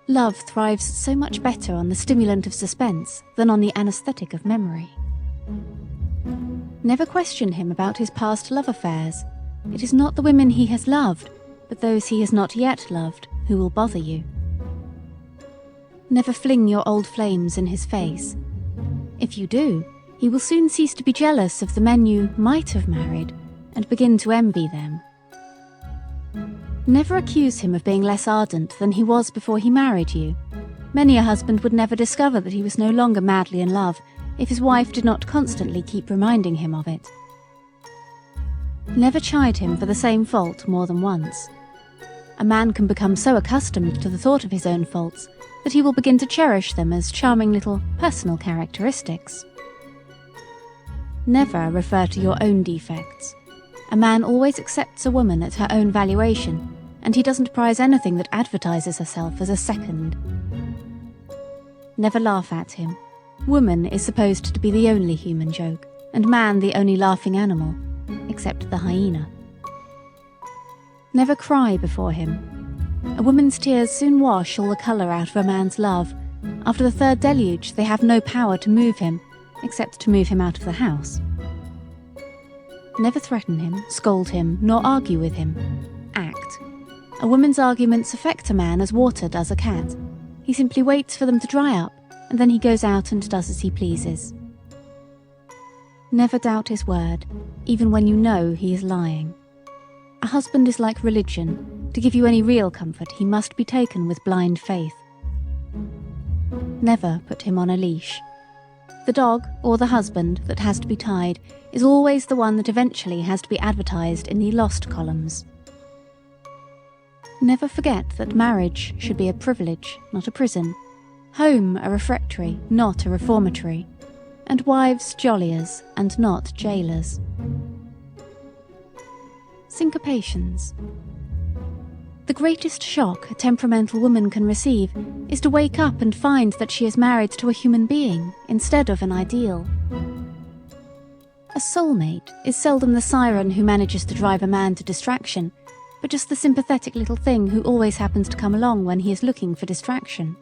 Love thrives so much better on the stimulant of suspense than on the anesthetic of memory. Never question him about his past love affairs. It is not the women he has loved, but those he has not yet loved, who will bother you. Never fling your old flames in his face. If you do, he will soon cease to be jealous of the men you might have married and begin to envy them. Never accuse him of being less ardent than he was before he married you. Many a husband would never discover that he was no longer madly in love if his wife did not constantly keep reminding him of it. Never chide him for the same fault more than once. A man can become so accustomed to the thought of his own faults that he will begin to cherish them as charming little personal characteristics. Never refer to your own defects. A man always accepts a woman at her own valuation, and he doesn't prize anything that advertises herself as a second. Never laugh at him. Woman is supposed to be the only human joke, and man the only laughing animal, except the hyena. Never cry before him. A woman's tears soon wash all the colour out of a man's love. After the third deluge, they have no power to move him, except to move him out of the house. Never threaten him, scold him, nor argue with him. Act. A woman's arguments affect a man as water does a cat. He simply waits for them to dry up, and then he goes out and does as he pleases. Never doubt his word, even when you know he is lying. A husband is like religion. To give you any real comfort, he must be taken with blind faith. Never put him on a leash. The dog, or the husband, that has to be tied is always the one that eventually has to be advertised in the lost columns. Never forget that marriage should be a privilege, not a prison. Home a refectory, not a reformatory. And wives jolliers, and not jailers. Syncopations. The greatest shock a temperamental woman can receive is to wake up and find that she is married to a human being instead of an ideal. A soulmate is seldom the siren who manages to drive a man to distraction, but just the sympathetic little thing who always happens to come along when he is looking for distraction.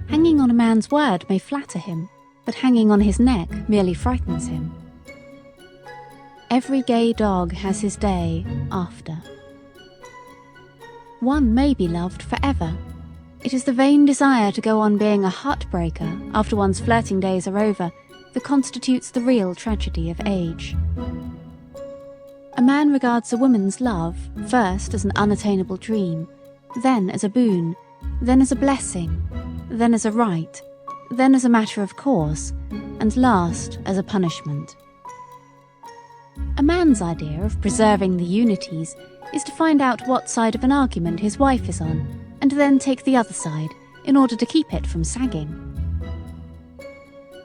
Hanging on a man's word may flatter him, but hanging on his neck merely frightens him. Every gay dog has his day after. One may be loved forever. It is the vain desire to go on being a heartbreaker after one's flirting days are over that constitutes the real tragedy of age. A man regards a woman's love first as an unattainable dream, then as a boon, then as a blessing, then as a right, then as a matter of course, and last as a punishment. A man's idea of preserving the unities is to find out what side of an argument his wife is on, and then take the other side in order to keep it from sagging.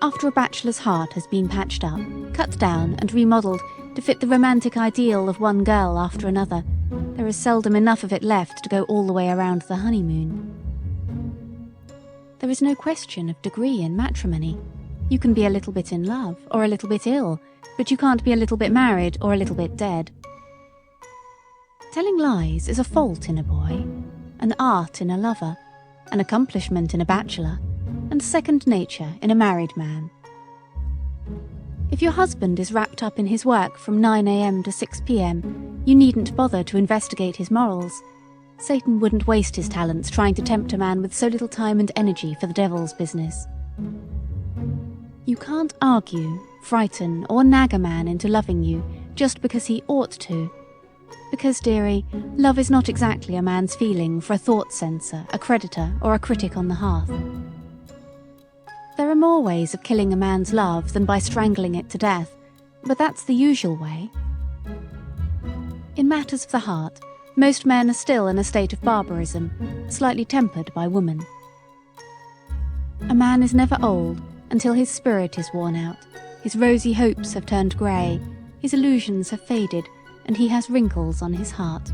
After a bachelor's heart has been patched up, cut down and remodelled to fit the romantic ideal of one girl after another, there is seldom enough of it left to go all the way around the honeymoon. There is no question of degree in matrimony. You can be a little bit in love or a little bit ill, but you can't be a little bit married or a little bit dead. Telling lies is a fault in a boy, an art in a lover, an accomplishment in a bachelor, and second nature in a married man. If your husband is wrapped up in his work from 9 a.m. to 6 p.m, you needn't bother to investigate his morals. Satan wouldn't waste his talents trying to tempt a man with so little time and energy for the devil's business. You can't argue, frighten, or nag a man into loving you just because he ought to. Because, dearie, love is not exactly a man's feeling for a thought censor, a creditor, or a critic on the hearth. There are more ways of killing a man's love than by strangling it to death, but that's the usual way. In matters of the heart, most men are still in a state of barbarism, slightly tempered by woman. A man is never old until his spirit is worn out, his rosy hopes have turned grey, his illusions have faded, and he has wrinkles on his heart.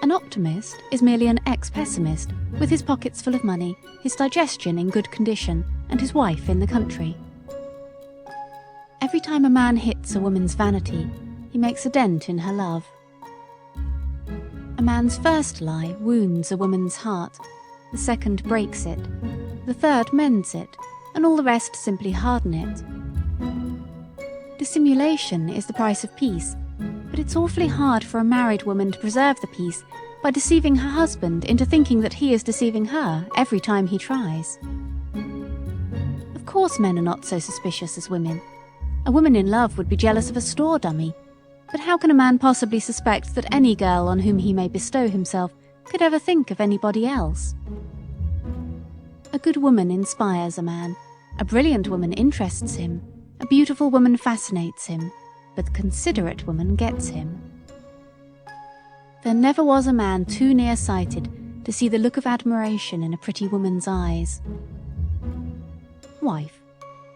An optimist is merely an ex-pessimist, with his pockets full of money, his digestion in good condition, and his wife in the country. Every time a man hits a woman's vanity, he makes a dent in her love. A man's first lie wounds a woman's heart, the second breaks it, the third mends it, and all the rest simply harden it. Dissimulation is the price of peace, but it's awfully hard for a married woman to preserve the peace by deceiving her husband into thinking that he is deceiving her every time he tries. Of course men are not so suspicious as women. A woman in love would be jealous of a store dummy, but how can a man possibly suspect that any girl on whom he may bestow himself could ever think of anybody else? A good woman inspires a man, a brilliant woman interests him, a beautiful woman fascinates him, but the considerate woman gets him. There never was a man too near-sighted to see the look of admiration in a pretty woman's eyes. Wife,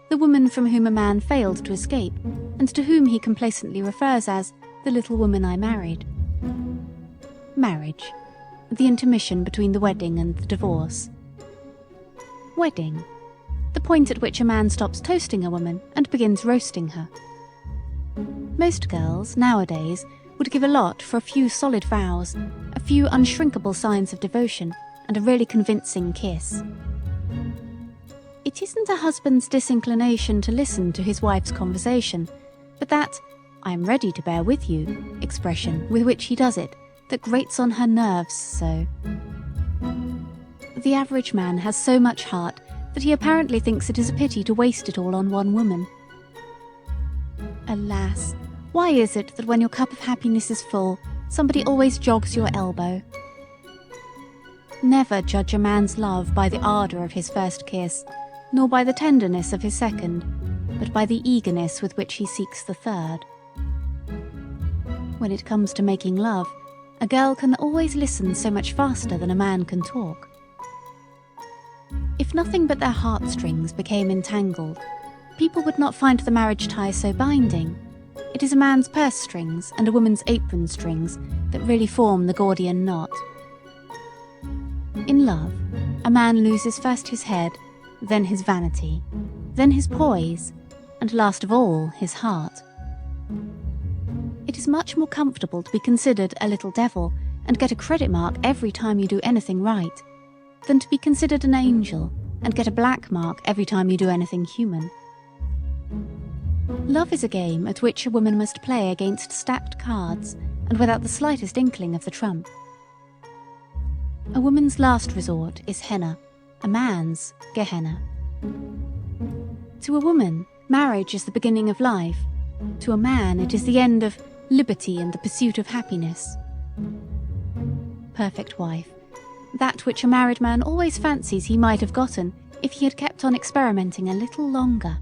the woman from whom a man failed to escape, and to whom he complacently refers as the little woman I married. Marriage, the intermission between the wedding and the divorce. Wedding, the point at which a man stops toasting a woman and begins roasting her. Most girls, nowadays, would give a lot for a few solid vows, a few unshrinkable signs of devotion, and a really convincing kiss. It isn't a husband's disinclination to listen to his wife's conversation, but that "I am ready to bear with you" expression with which he does it that grates on her nerves so. The average man has so much heart that he apparently thinks it is a pity to waste it all on one woman. Alas, why is it that when your cup of happiness is full, somebody always jogs your elbow? Never judge a man's love by the ardour of his first kiss, nor by the tenderness of his second, but by the eagerness with which he seeks the third. When it comes to making love, a girl can always listen so much faster than a man can talk. If nothing but their heartstrings became entangled, people would not find the marriage tie so binding. It is a man's purse strings and a woman's apron strings that really form the Gordian knot. In love, a man loses first his head, then his vanity, then his poise, and last of all, his heart. It is much more comfortable to be considered a little devil and get a credit mark every time you do anything right, than to be considered an angel and get a black mark every time you do anything human. Love is a game at which a woman must play against stacked cards and without the slightest inkling of the trump. A woman's last resort is henna, a man's Gehenna. To a woman, marriage is the beginning of life. To a man, it is the end of liberty and the pursuit of happiness. Perfect wife, that which a married man always fancies he might have gotten if he had kept on experimenting a little longer.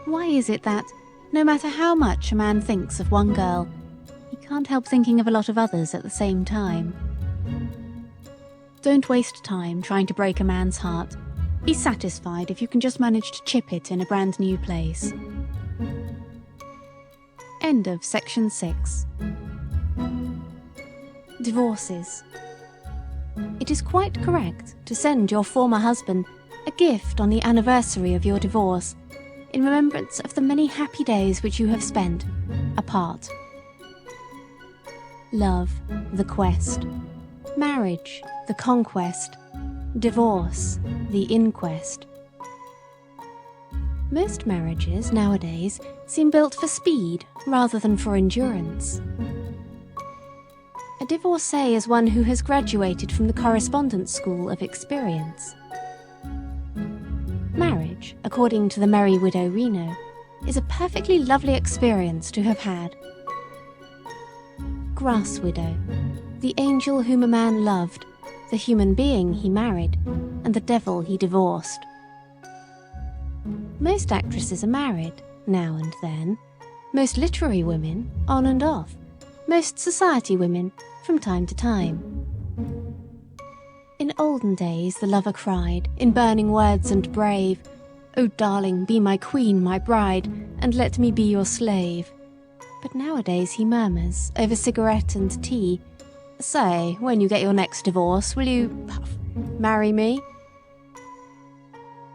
Why is it that, no matter how much a man thinks of one girl, he can't help thinking of a lot of others at the same time? Don't waste time trying to break a man's heart. Be satisfied if you can just manage to chip it in a brand new place. End of section 6. Divorces. It is quite correct to send your former husband a gift on the anniversary of your divorce, in remembrance of the many happy days which you have spent apart. Love, the quest. Marriage, the conquest. Divorce, the inquest. Most marriages nowadays seem built for speed rather than for endurance. A divorcee is one who has graduated from the correspondence school of experience. Marriage, according to the merry widow Reno, is a perfectly lovely experience to have had. Grass widow, the angel whom a man loved, the human being he married, and the devil he divorced. Most actresses are married, now and then. Most literary women, on and off. Most society women, from time to time. In olden days the lover cried, in burning words and brave, "O darling, be my queen, my bride, and let me be your slave." But nowadays he murmurs, over cigarette and tea, "Say, when you get your next divorce, will you, marry me?"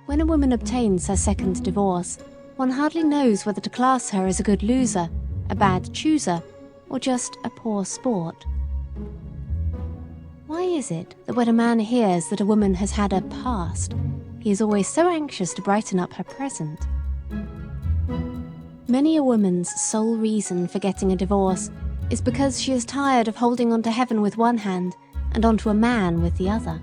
When a woman obtains her second divorce, one hardly knows whether to class her as a good loser, a bad chooser, or just a poor sport. Why is it that when a man hears that a woman has had a past, he is always so anxious to brighten up her present? Many a woman's sole reason for getting a divorce is because she is tired of holding onto heaven with one hand and onto a man with the other.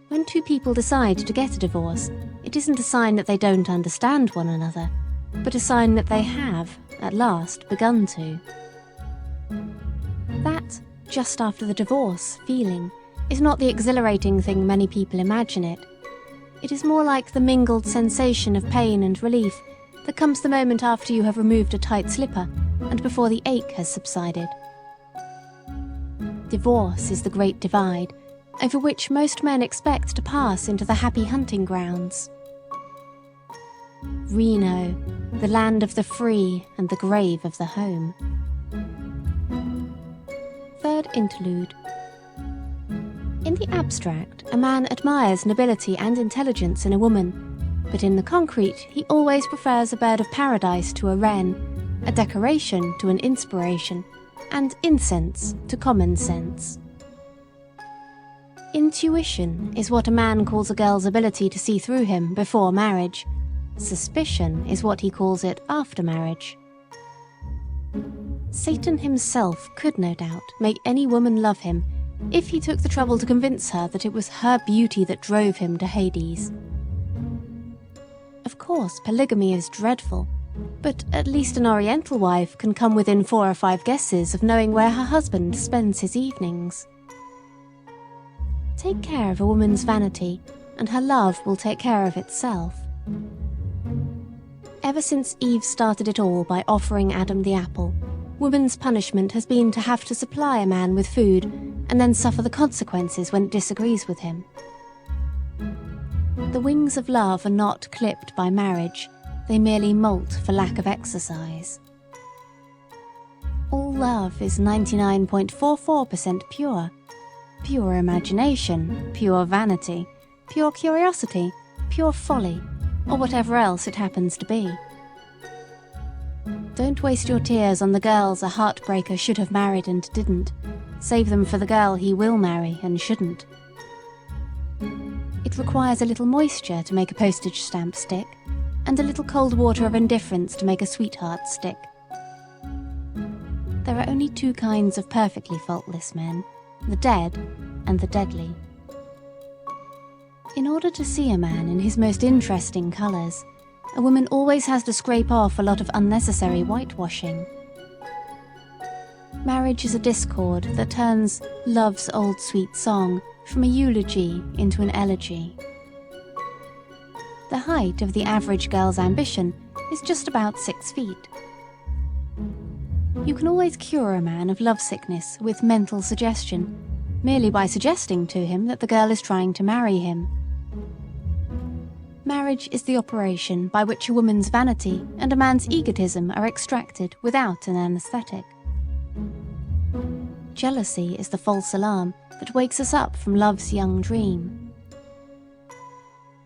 When two people decide to get a divorce, it isn't a sign that they don't understand one another, but a sign that they have, at last, begun to. That just after the divorce feeling is not the exhilarating thing many people imagine it. It is more like the mingled sensation of pain and relief that comes the moment after you have removed a tight slipper and before the ache has subsided. Divorce is the great divide, over which most men expect to pass into the happy hunting grounds. Reno, the land of the free and the grave of the home. Third interlude. In the abstract, a man admires nobility and intelligence in a woman, but in the concrete he always prefers a bird of paradise to a wren, a decoration to an inspiration, and incense to common sense. Intuition is what a man calls a girl's ability to see through him before marriage. Suspicion is what he calls it after marriage. Satan himself could no doubt make any woman love him if he took the trouble to convince her that it was her beauty that drove him to Hades. Of course, polygamy is dreadful, but at least an Oriental wife can come within 4 or 5 guesses of knowing where her husband spends his evenings. Take care of a woman's vanity, and her love will take care of itself. Ever since Eve started it all by offering Adam the apple, woman's punishment has been to have to supply a man with food and then suffer the consequences when it disagrees with him. The wings of love are not clipped by marriage, they merely molt for lack of exercise. All love is 99.44% pure. Pure imagination, pure vanity, pure curiosity, pure folly, or whatever else it happens to be. Don't waste your tears on the girls a heartbreaker should have married and didn't. Save them for the girl he will marry and shouldn't. It requires a little moisture to make a postage stamp stick, and a little cold water of indifference to make a sweetheart stick. There are only 2 kinds of perfectly faultless men, the dead and the deadly. In order to see a man in his most interesting colours, a woman always has to scrape off a lot of unnecessary whitewashing. Marriage is a discord that turns love's old sweet song from a eulogy into an elegy. The height of the average girl's ambition is just about 6 feet. You can always cure a man of lovesickness with mental suggestion, merely by suggesting to him that the girl is trying to marry him. Marriage is the operation by which a woman's vanity and a man's egotism are extracted without an anesthetic. Jealousy is the false alarm that wakes us up from love's young dream.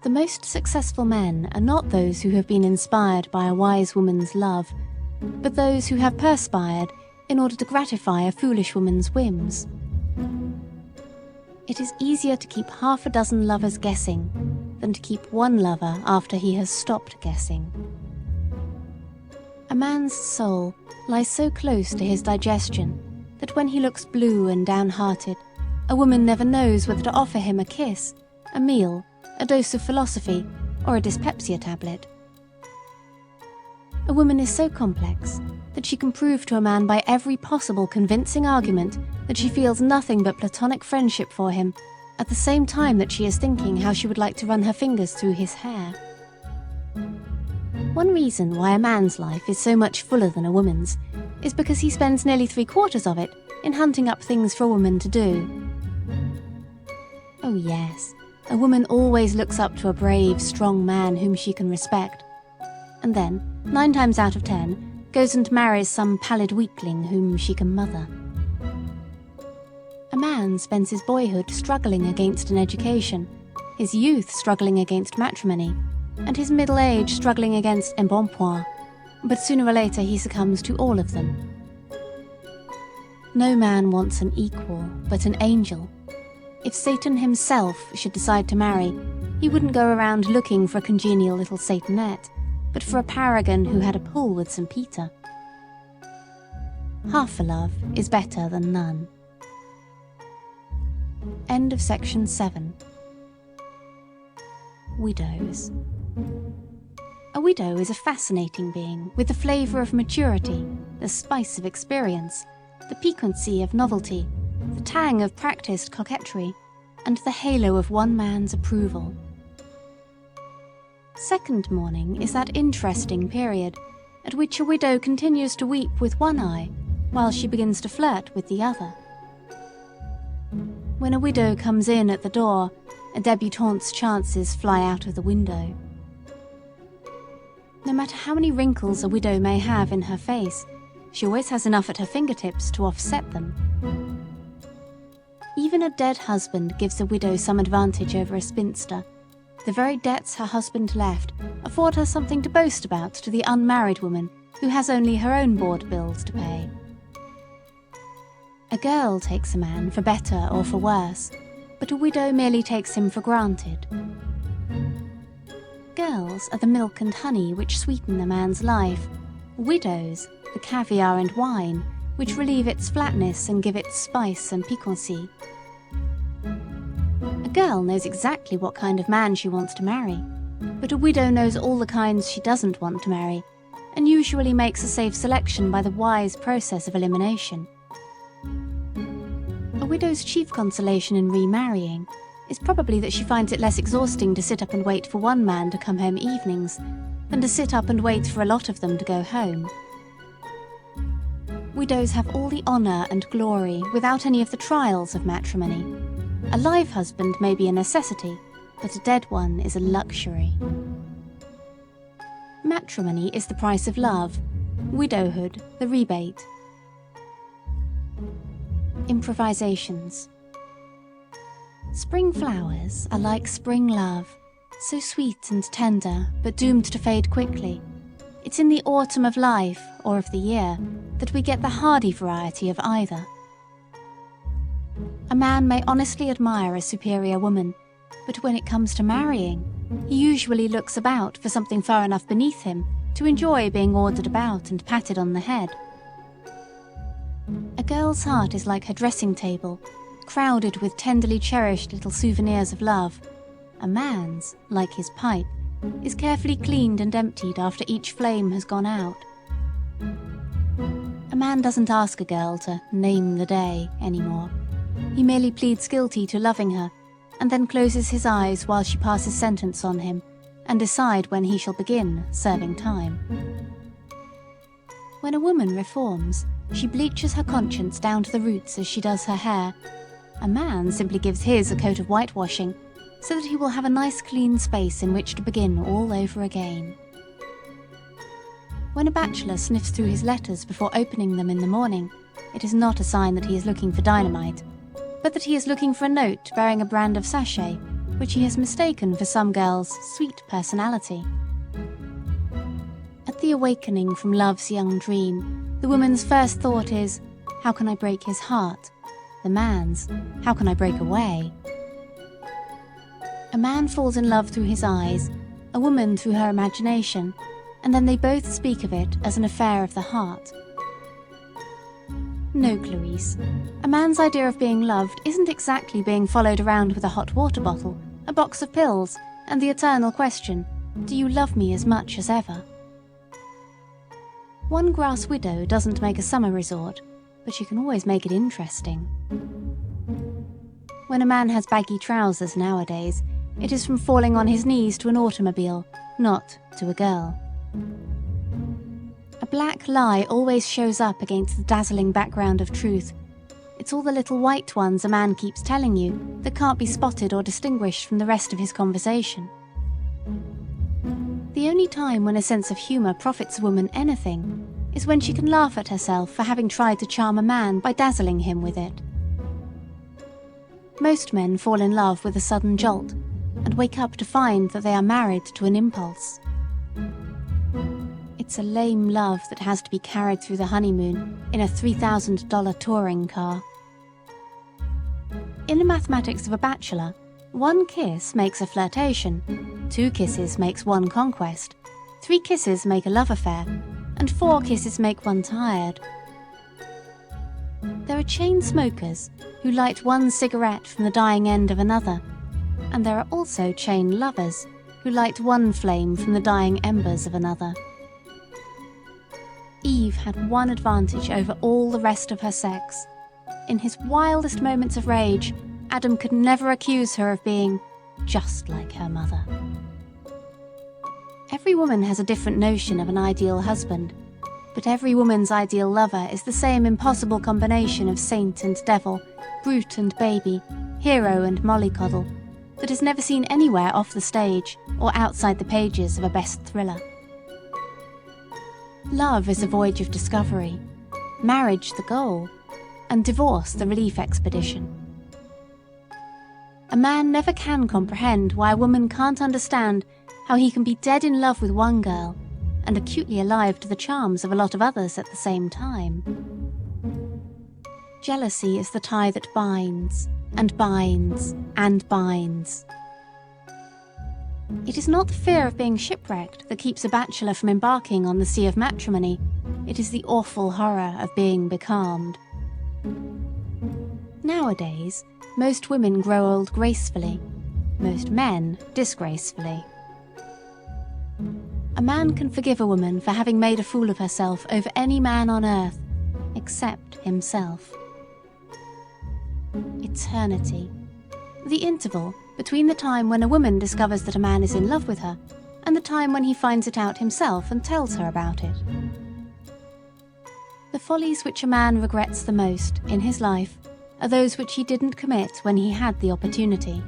The most successful men are not those who have been inspired by a wise woman's love, but those who have perspired in order to gratify a foolish woman's whims. It is easier to keep half a dozen lovers guessing than to keep one lover after he has stopped guessing. A man's soul lies so close to his digestion that when he looks blue and downhearted, a woman never knows whether to offer him a kiss, a meal, a dose of philosophy, or a dyspepsia tablet. A woman is so complex that she can prove to a man by every possible convincing argument that she feels nothing but platonic friendship for him, at the same time that she is thinking how she would like to run her fingers through his hair. One reason why a man's life is so much fuller than a woman's is because he spends nearly 3/4 of it in hunting up things for a woman to do. Oh yes, a woman always looks up to a brave, strong man whom she can respect, and then, 9 times out of 10, goes and marries some pallid weakling whom she can mother. A man spends his boyhood struggling against an education, his youth struggling against matrimony, and his middle age struggling against embonpoint, but sooner or later he succumbs to all of them. No man wants an equal, but an angel. If Satan himself should decide to marry, he wouldn't go around looking for a congenial little Satanette, but for a paragon who had a pull with St. Peter. Half a love is better than none. End of section 7. Widows. A widow is a fascinating being with the flavour of maturity, the spice of experience, the piquancy of novelty, the tang of practised coquetry, and the halo of one man's approval. Second mourning is that interesting period at which a widow continues to weep with one eye while she begins to flirt with the other. When a widow comes in at the door, a débutante's chances fly out of the window. No matter how many wrinkles a widow may have in her face, she always has enough at her fingertips to offset them. Even a dead husband gives a widow some advantage over a spinster. The very debts her husband left afford her something to boast about to the unmarried woman who has only her own board bills to pay. A girl takes a man for better or for worse, but a widow merely takes him for granted. Girls are the milk and honey which sweeten a man's life. Widows, the caviar and wine, which relieve its flatness and give it spice and piquancy. A girl knows exactly what kind of man she wants to marry, but a widow knows all the kinds she doesn't want to marry, and usually makes a safe selection by the wise process of elimination. A widow's chief consolation in remarrying is probably that she finds it less exhausting to sit up and wait for one man to come home evenings than to sit up and wait for a lot of them to go home. Widows have all the honour and glory without any of the trials of matrimony. A live husband may be a necessity, but a dead one is a luxury. Matrimony is the price of love, widowhood the rebate. Improvisations. Spring flowers are like spring love, so sweet and tender, but doomed to fade quickly. It's in the autumn of life, or of the year, that we get the hardy variety of either. A man may honestly admire a superior woman, but when it comes to marrying, he usually looks about for something far enough beneath him to enjoy being ordered about and patted on the head. A girl's heart is like her dressing table, crowded with tenderly cherished little souvenirs of love. A man's, like his pipe, is carefully cleaned and emptied after each flame has gone out. A man doesn't ask a girl to name the day anymore. He merely pleads guilty to loving her, and then closes his eyes while she passes sentence on him, and decide when he shall begin serving time. When a woman reforms, she bleaches her conscience down to the roots as she does her hair. A man simply gives his a coat of whitewashing, so that he will have a nice clean space in which to begin all over again. When a bachelor sniffs through his letters before opening them in the morning, it is not a sign that he is looking for dynamite, but that he is looking for a note bearing a brand of sachet, which he has mistaken for some girl's sweet personality. At the awakening from love's young dream, the woman's first thought is, how can I break his heart? The man's, how can I break away? A man falls in love through his eyes, a woman through her imagination, and then they both speak of it as an affair of the heart. No, Clarice, a man's idea of being loved isn't exactly being followed around with a hot water bottle, a box of pills, and the eternal question, do you love me as much as ever? One grass widow doesn't make a summer resort, but you can always make it interesting. When a man has baggy trousers nowadays, it is from falling on his knees to an automobile, not to a girl. A black lie always shows up against the dazzling background of truth. It's all the little white ones a man keeps telling you that can't be spotted or distinguished from the rest of his conversation. The only time when a sense of humour profits a woman anything is when she can laugh at herself for having tried to charm a man by dazzling him with it. Most men fall in love with a sudden jolt and wake up to find that they are married to an impulse. It's a lame love that has to be carried through the honeymoon in a $3,000 touring car. In the mathematics of a bachelor, 1 kiss makes a flirtation, 2 kisses makes 1 conquest, 3 kisses make a love affair, and 4 kisses make one tired. There are chain smokers who light 1 cigarette from the dying end of another, and there are also chain lovers who light 1 flame from the dying embers of another. Eve had one advantage over all the rest of her sex. In his wildest moments of rage, Adam could never accuse her of being just like her mother. Every woman has a different notion of an ideal husband, but every woman's ideal lover is the same impossible combination of saint and devil, brute and baby, hero and mollycoddle, that is never seen anywhere off the stage or outside the pages of a best thriller. Love is a voyage of discovery, marriage the goal, and divorce the relief expedition. A man never can comprehend why a woman can't understand how he can be dead in love with one girl and acutely alive to the charms of a lot of others at the same time. Jealousy is the tie that binds, and binds, and binds. It is not the fear of being shipwrecked that keeps a bachelor from embarking on the sea of matrimony. It is the awful horror of being becalmed. Nowadays, most women grow old gracefully, most men disgracefully. A man can forgive a woman for having made a fool of herself over any man on earth, except himself. Eternity. The interval between the time when a woman discovers that a man is in love with her and the time when he finds it out himself and tells her about it. The follies which a man regrets the most in his life are those which he didn't commit when he had the opportunity.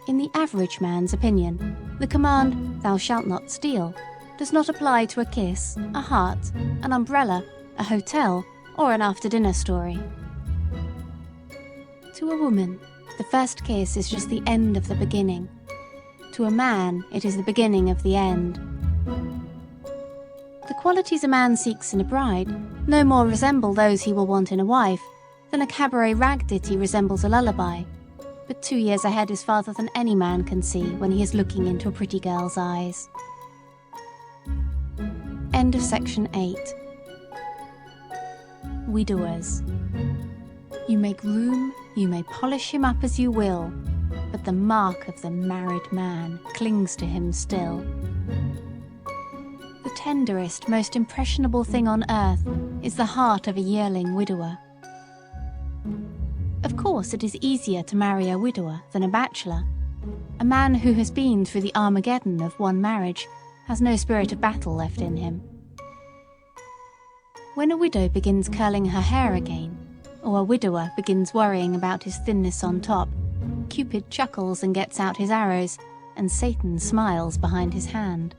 In the average man's opinion, the command, "Thou shalt not steal," does not apply to a kiss, a heart, an umbrella, a hotel, or an after-dinner story. To a woman, the first kiss is just the end of the beginning. To a man, it is the beginning of the end. The qualities a man seeks in a bride no more resemble those he will want in a wife than a cabaret rag ditty resembles a lullaby, but 2 years ahead is farther than any man can see when he is looking into a pretty girl's eyes. End of section 8. Widowers. You make room, you may polish him up as you will, but the mark of the married man clings to him still. The tenderest, most impressionable thing on earth is the heart of a yearling widower. Of course, it is easier to marry a widower than a bachelor. A man who has been through the Armageddon of one marriage has no spirit of battle left in him. When a widow begins curling her hair again, or a widower begins worrying about his thinness on top, Cupid chuckles and gets out his arrows, and Satan smiles behind his hand.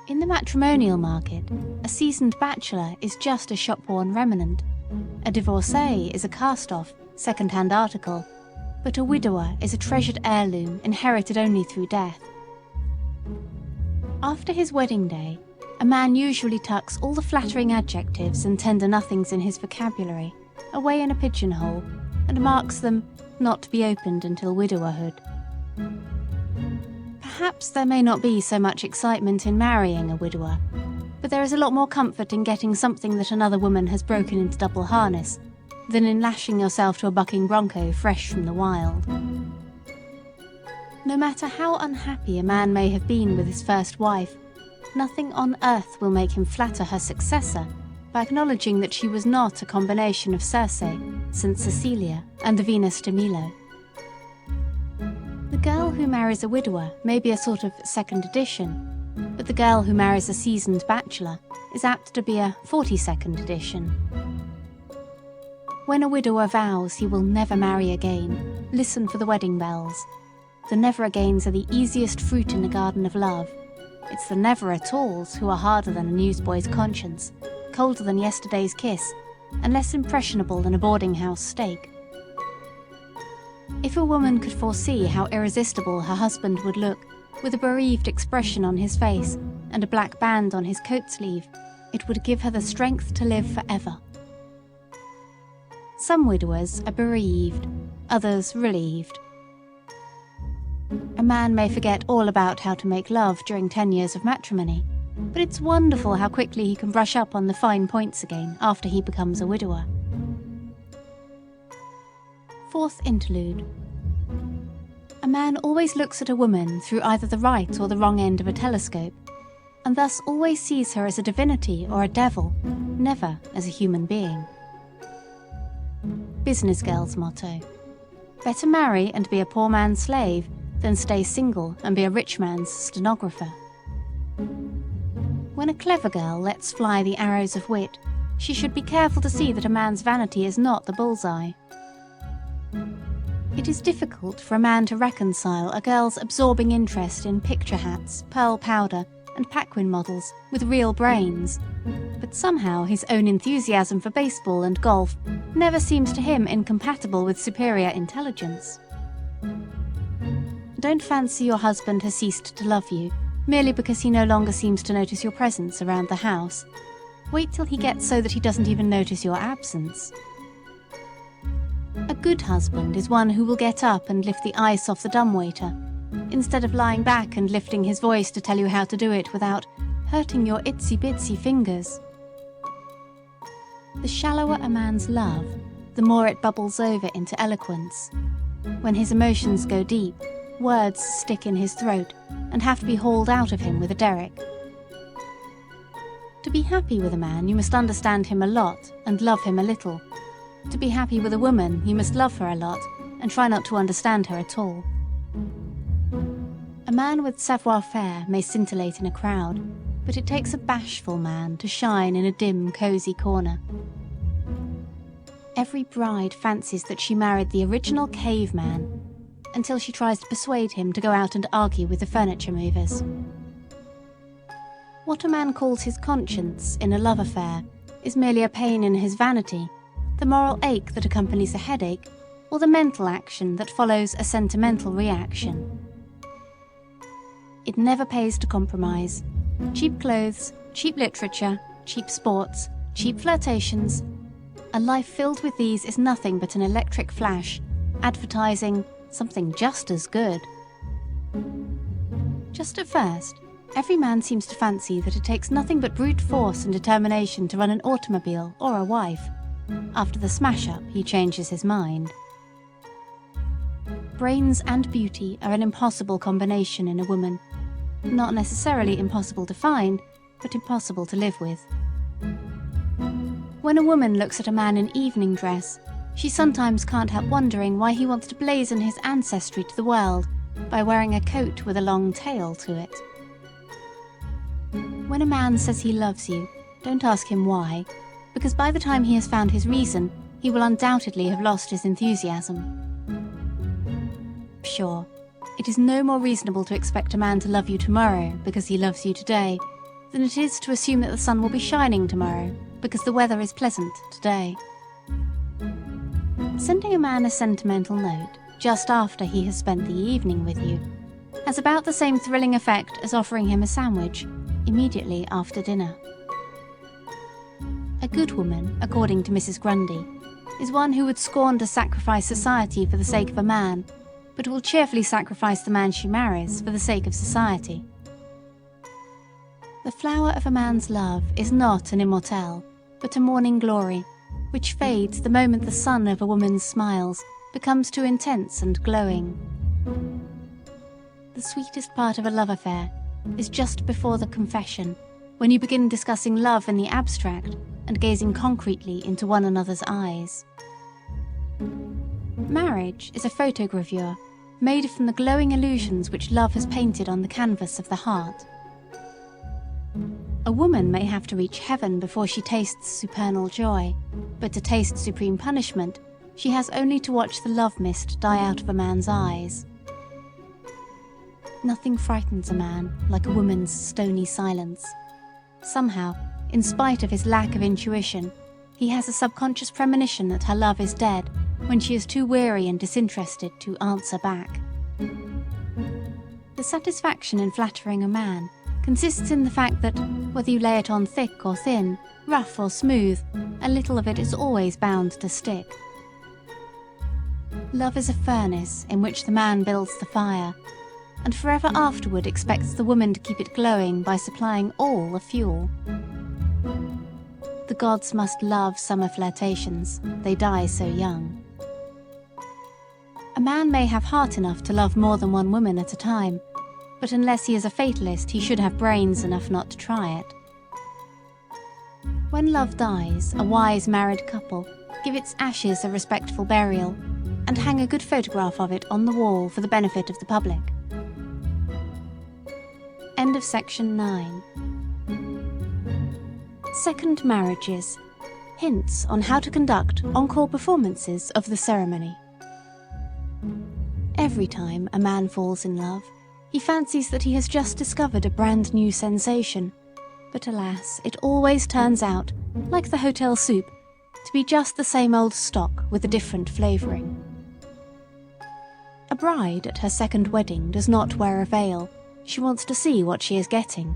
In the matrimonial market, a seasoned bachelor is just a shop-worn remnant. A divorcee is a cast-off, second-hand article, but a widower is a treasured heirloom inherited only through death. After his wedding day, A man usually tucks all the flattering adjectives and tender nothings in his vocabulary away in a pigeonhole and marks them not to be opened until widowerhood. Perhaps there may not be so much excitement in marrying a widower, but there is a lot more comfort in getting something that another woman has broken into double harness than in lashing yourself to a bucking bronco fresh from the wild. No matter how unhappy a man may have been with his first wife, nothing on earth will make him flatter her successor by acknowledging that she was not a combination of Circe, St. Cecilia, and the Venus de Milo. The girl who marries a widower may be a sort of second edition, but the girl who marries a seasoned bachelor is apt to be a 42nd edition. When a widower vows he will never marry again, listen for the wedding bells. The never-agains are the easiest fruit in the garden of love. It's the never-at-alls who are harder than a newsboy's conscience, colder than yesterday's kiss, and less impressionable than a boarding-house steak. If a woman could foresee how irresistible her husband would look with a bereaved expression on his face and a black band on his coat sleeve, it would give her the strength to live forever. Some widowers are bereaved, others relieved. A man may forget all about how to make love during 10 years of matrimony, but it's wonderful how quickly he can brush up on the fine points again after he becomes a widower. Fourth interlude. A man always looks at a woman through either the right or the wrong end of a telescope, and thus always sees her as a divinity or a devil, never as a human being. Business girl's motto: better marry and be a poor man's slave than stay single and be a rich man's stenographer. When a clever girl lets fly the arrows of wit, she should be careful to see that a man's vanity is not the bullseye. It is difficult for a man to reconcile a girl's absorbing interest in picture hats, pearl powder, and Paquin models with real brains, but somehow his own enthusiasm for baseball and golf never seems to him incompatible with superior intelligence. Don't fancy your husband has ceased to love you merely because he no longer seems to notice your presence around the house. Wait till he gets so that he doesn't even notice your absence. A good husband is one who will get up and lift the ice off the dumbwaiter, instead of lying back and lifting his voice to tell you how to do it without hurting your itsy-bitsy fingers. The shallower a man's love, the more it bubbles over into eloquence. When his emotions go deep, words stick in his throat and have to be hauled out of him with a derrick. To be happy with a man, you must understand him a lot and love him a little. To be happy with a woman, you must love her a lot and try not to understand her at all. A man with savoir-faire may scintillate in a crowd, but it takes a bashful man to shine in a dim, cosy corner. Every bride fancies that she married the original caveman, until she tries to persuade him to go out and argue with the furniture movers. What a man calls his conscience in a love affair is merely a pain in his vanity, the moral ache that accompanies a headache, or the mental action that follows a sentimental reaction. It never pays to compromise. Cheap clothes, cheap literature, cheap sports, cheap flirtations. A life filled with these is nothing but an electric flash, advertising something just as good. Just at first, every man seems to fancy that it takes nothing but brute force and determination to run an automobile or a wife. After the smash-up, he changes his mind. Brains and beauty are an impossible combination in a woman. Not necessarily impossible to find, but impossible to live with. When a woman looks at a man in evening dress, she sometimes can't help wondering why he wants to blazon his ancestry to the world by wearing a coat with a long tail to it. When a man says he loves you, don't ask him why, because by the time he has found his reason, he will undoubtedly have lost his enthusiasm. Sure, it is no more reasonable to expect a man to love you tomorrow because he loves you today than it is to assume that the sun will be shining tomorrow because the weather is pleasant today. Sending a man a sentimental note just after he has spent the evening with you has about the same thrilling effect as offering him a sandwich, immediately after dinner. A good woman, according to Mrs. Grundy, is one who would scorn to sacrifice society for the sake of a man, but will cheerfully sacrifice the man she marries for the sake of society. The flower of a man's love is not an immortelle, but a morning glory, which fades the moment the sun of a woman's smiles becomes too intense and glowing. The sweetest part of a love affair is just before the confession, when you begin discussing love in the abstract and gazing concretely into one another's eyes. Marriage is a photogravure made from the glowing illusions which love has painted on the canvas of the heart. A woman may have to reach heaven before she tastes supernal joy, but to taste supreme punishment, she has only to watch the love mist die out of a man's eyes. Nothing frightens a man like a woman's stony silence. Somehow, in spite of his lack of intuition, he has a subconscious premonition that her love is dead when she is too weary and disinterested to answer back. The satisfaction in flattering a man consists in the fact that, whether you lay it on thick or thin, rough or smooth, a little of it is always bound to stick. Love is a furnace in which the man builds the fire, and forever afterward expects the woman to keep it glowing by supplying all the fuel. The gods must love summer flirtations, they die so young. A man may have heart enough to love more than one woman at a time, but unless he is a fatalist, he should have brains enough not to try it. When love dies, a wise married couple give its ashes a respectful burial and hang a good photograph of it on the wall for the benefit of the public. End of section 9. Second marriages. Hints on how to conduct encore performances of the ceremony. Every time a man falls in love, he fancies that he has just discovered a brand new sensation, but alas, it always turns out, like the hotel soup, to be just the same old stock with a different flavouring. A bride at her second wedding does not wear a veil. She wants to see what she is getting.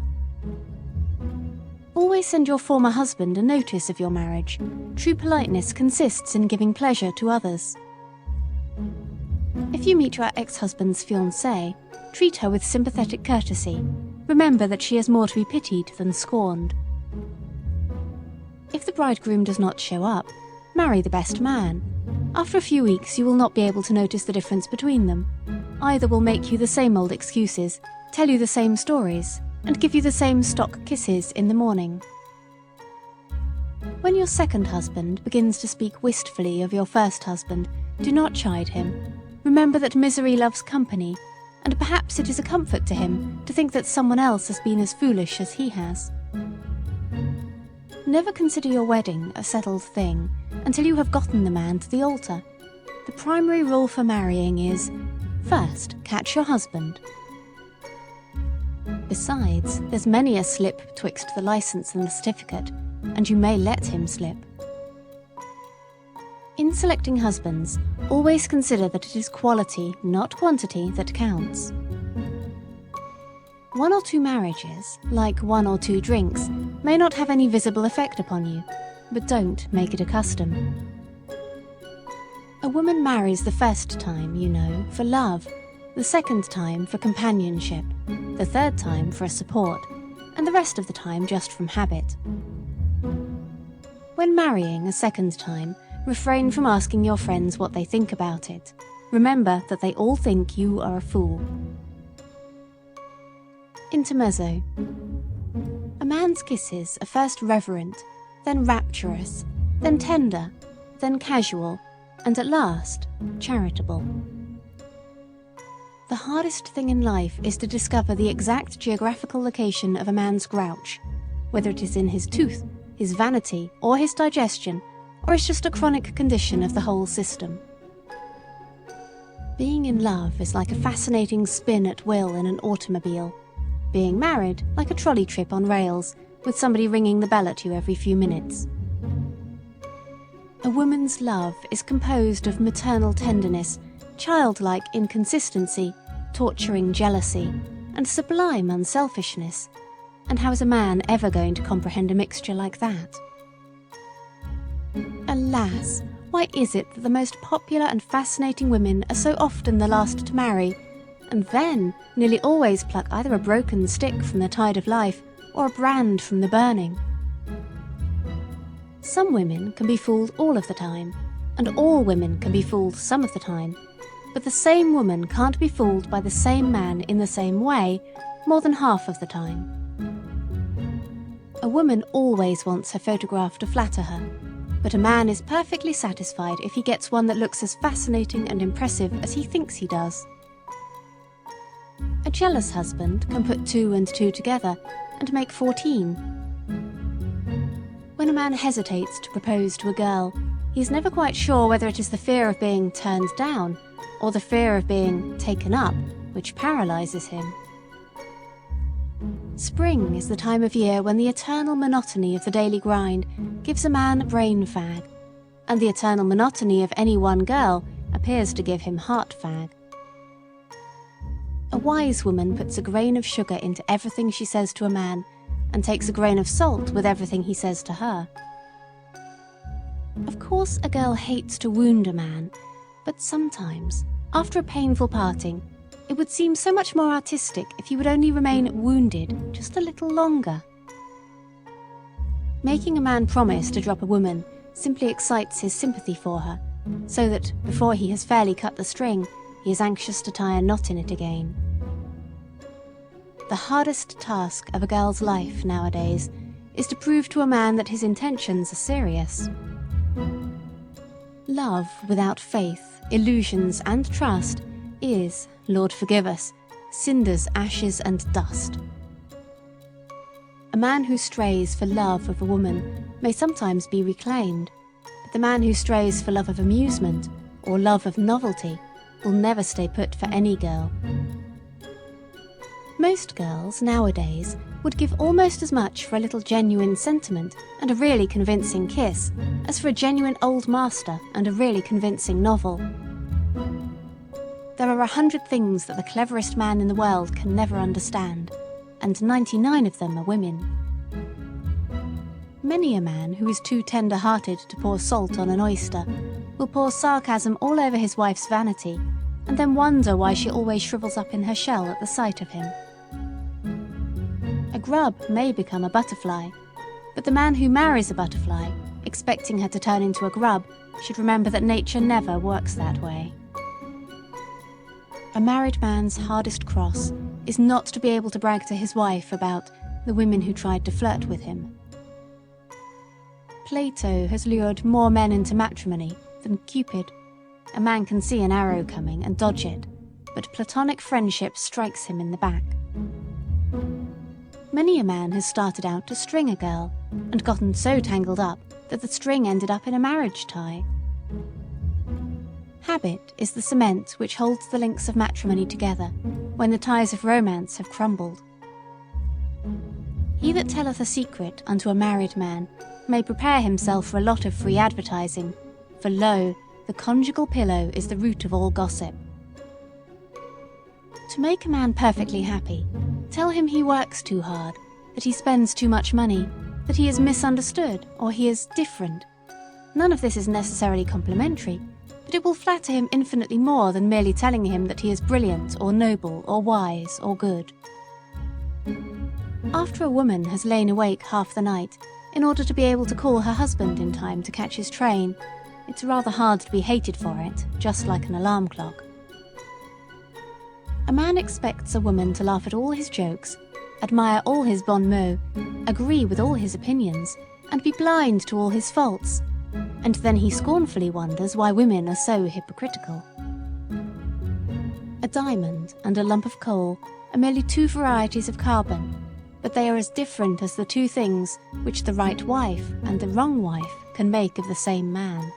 Always send your former husband a notice of your marriage. True politeness consists in giving pleasure to others. If you meet your ex-husband's fiancée, treat her with sympathetic courtesy. Remember that she is more to be pitied than scorned. If the bridegroom does not show up, marry the best man. After a few weeks, you will not be able to notice the difference between them. Either will make you the same old excuses, tell you the same stories, and give you the same stock kisses in the morning. When your second husband begins to speak wistfully of your first husband, do not chide him. Remember that misery loves company, and perhaps it is a comfort to him to think that someone else has been as foolish as he has. Never consider your wedding a settled thing until you have gotten the man to the altar. The primary rule for marrying is, first, catch your husband. Besides, there's many a slip twixt the licence and the certificate, and you may let him slip. In selecting husbands, always consider that it is quality, not quantity, that counts. 1 or 2 marriages, like 1 or 2 drinks, may not have any visible effect upon you, but don't make it a custom. A woman marries the first time, you know, for love, the second time for companionship, the third time for a support, and the rest of the time just from habit. When marrying a second time, refrain from asking your friends what they think about it. Remember that they all think you are a fool. Intermezzo. A man's kisses are first reverent, then rapturous, then tender, then casual, and at last, charitable. The hardest thing in life is to discover the exact geographical location of a man's grouch, whether it is in his tooth, his vanity, or his digestion, or is just a chronic condition of the whole system. Being in love is like a fascinating spin at will in an automobile. Being married, like a trolley trip on rails, with somebody ringing the bell at you every few minutes. A woman's love is composed of maternal tenderness, childlike inconsistency, torturing jealousy, and sublime unselfishness. And how is a man ever going to comprehend a mixture like that? Alas, why is it that the most popular and fascinating women are so often the last to marry, and then nearly always pluck either a broken stick from the tide of life or a brand from the burning? Some women can be fooled all of the time, and all women can be fooled some of the time, but the same woman can't be fooled by the same man in the same way more than half of the time. A woman always wants her photograph to flatter her, but a man is perfectly satisfied if he gets one that looks as fascinating and impressive as he thinks he does. A jealous husband can put 2 and 2 together and make 14. When a man hesitates to propose to a girl, he is never quite sure whether it is the fear of being turned down or the fear of being taken up which paralyzes him. Spring is the time of year when the eternal monotony of the daily grind gives a man brain fag, and the eternal monotony of any one girl appears to give him heart fag. A wise woman puts a grain of sugar into everything she says to a man, and takes a grain of salt with everything he says to her. Of course, a girl hates to wound a man, but sometimes, after a painful parting, it would seem so much more artistic if he would only remain wounded just a little longer. Making a man promise to drop a woman simply excites his sympathy for her, so that before he has fairly cut the string, he is anxious to tie a knot in it again. The hardest task of a girl's life nowadays is to prove to a man that his intentions are serious. Love without faith, illusions, and trust is, Lord forgive us, cinders, ashes, and dust. A man who strays for love of a woman may sometimes be reclaimed, but the man who strays for love of amusement or love of novelty will never stay put for any girl. Most girls nowadays would give almost as much for a little genuine sentiment and a really convincing kiss as for a genuine old master and a really convincing novel. There are 100 things that the cleverest man in the world can never understand, and 99 of them are women. Many a man who is too tender-hearted to pour salt on an oyster will pour sarcasm all over his wife's vanity, and then wonder why she always shrivels up in her shell at the sight of him. A grub may become a butterfly, but the man who marries a butterfly, expecting her to turn into a grub, should remember that nature never works that way. A married man's hardest cross is not to be able to brag to his wife about the women who tried to flirt with him. Plato has lured more men into matrimony than Cupid. A man can see an arrow coming and dodge it, but platonic friendship strikes him in the back. Many a man has started out to string a girl and gotten so tangled up that the string ended up in a marriage tie. Habit is the cement which holds the links of matrimony together when the ties of romance have crumbled. He that telleth a secret unto a married man may prepare himself for a lot of free advertising, for lo, the conjugal pillow is the root of all gossip. To make a man perfectly happy, tell him he works too hard, that he spends too much money, that he is misunderstood or he is different. None of this is necessarily complimentary, but it will flatter him infinitely more than merely telling him that he is brilliant or noble or wise or good. After a woman has lain awake half the night in order to be able to call her husband in time to catch his train, it's rather hard to be hated for it, just like an alarm clock. A man expects a woman to laugh at all his jokes, admire all his bon mots, agree with all his opinions, and be blind to all his faults, and then he scornfully wonders why women are so hypocritical. A diamond and a lump of coal are merely 2 varieties of carbon, but they are as different as the 2 things which the right wife and the wrong wife can make of the same man.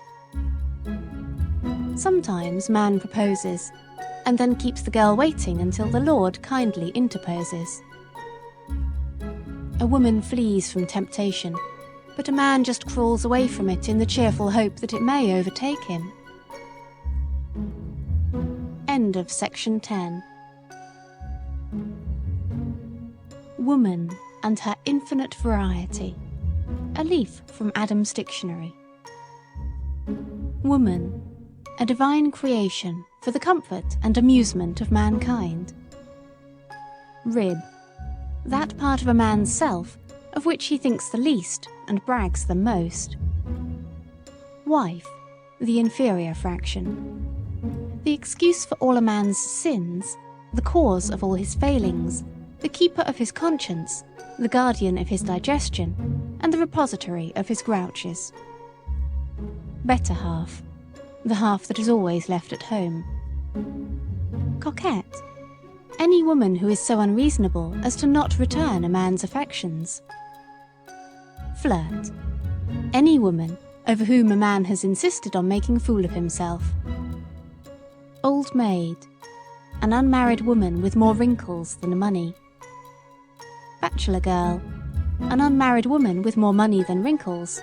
Sometimes man proposes, and then keeps the girl waiting until the Lord kindly interposes. A woman flees from temptation, but a man just crawls away from it in the cheerful hope that it may overtake him. End of section 10. Woman and her infinite variety. A leaf from Adam's Dictionary. Woman, a divine creation for the comfort and amusement of mankind. Rib, that part of a man's self of which he thinks the least and brags the most. Wife, the inferior fraction. The excuse for all a man's sins, the cause of all his failings, the keeper of his conscience, the guardian of his digestion, and the repository of his grouches. Better half, the half that is always left at home. Coquette, any woman who is so unreasonable as to not return a man's affections. Flirt, any woman over whom a man has insisted on making a fool of himself. Old maid, an unmarried woman with more wrinkles than money. Bachelor girl, an unmarried woman with more money than wrinkles.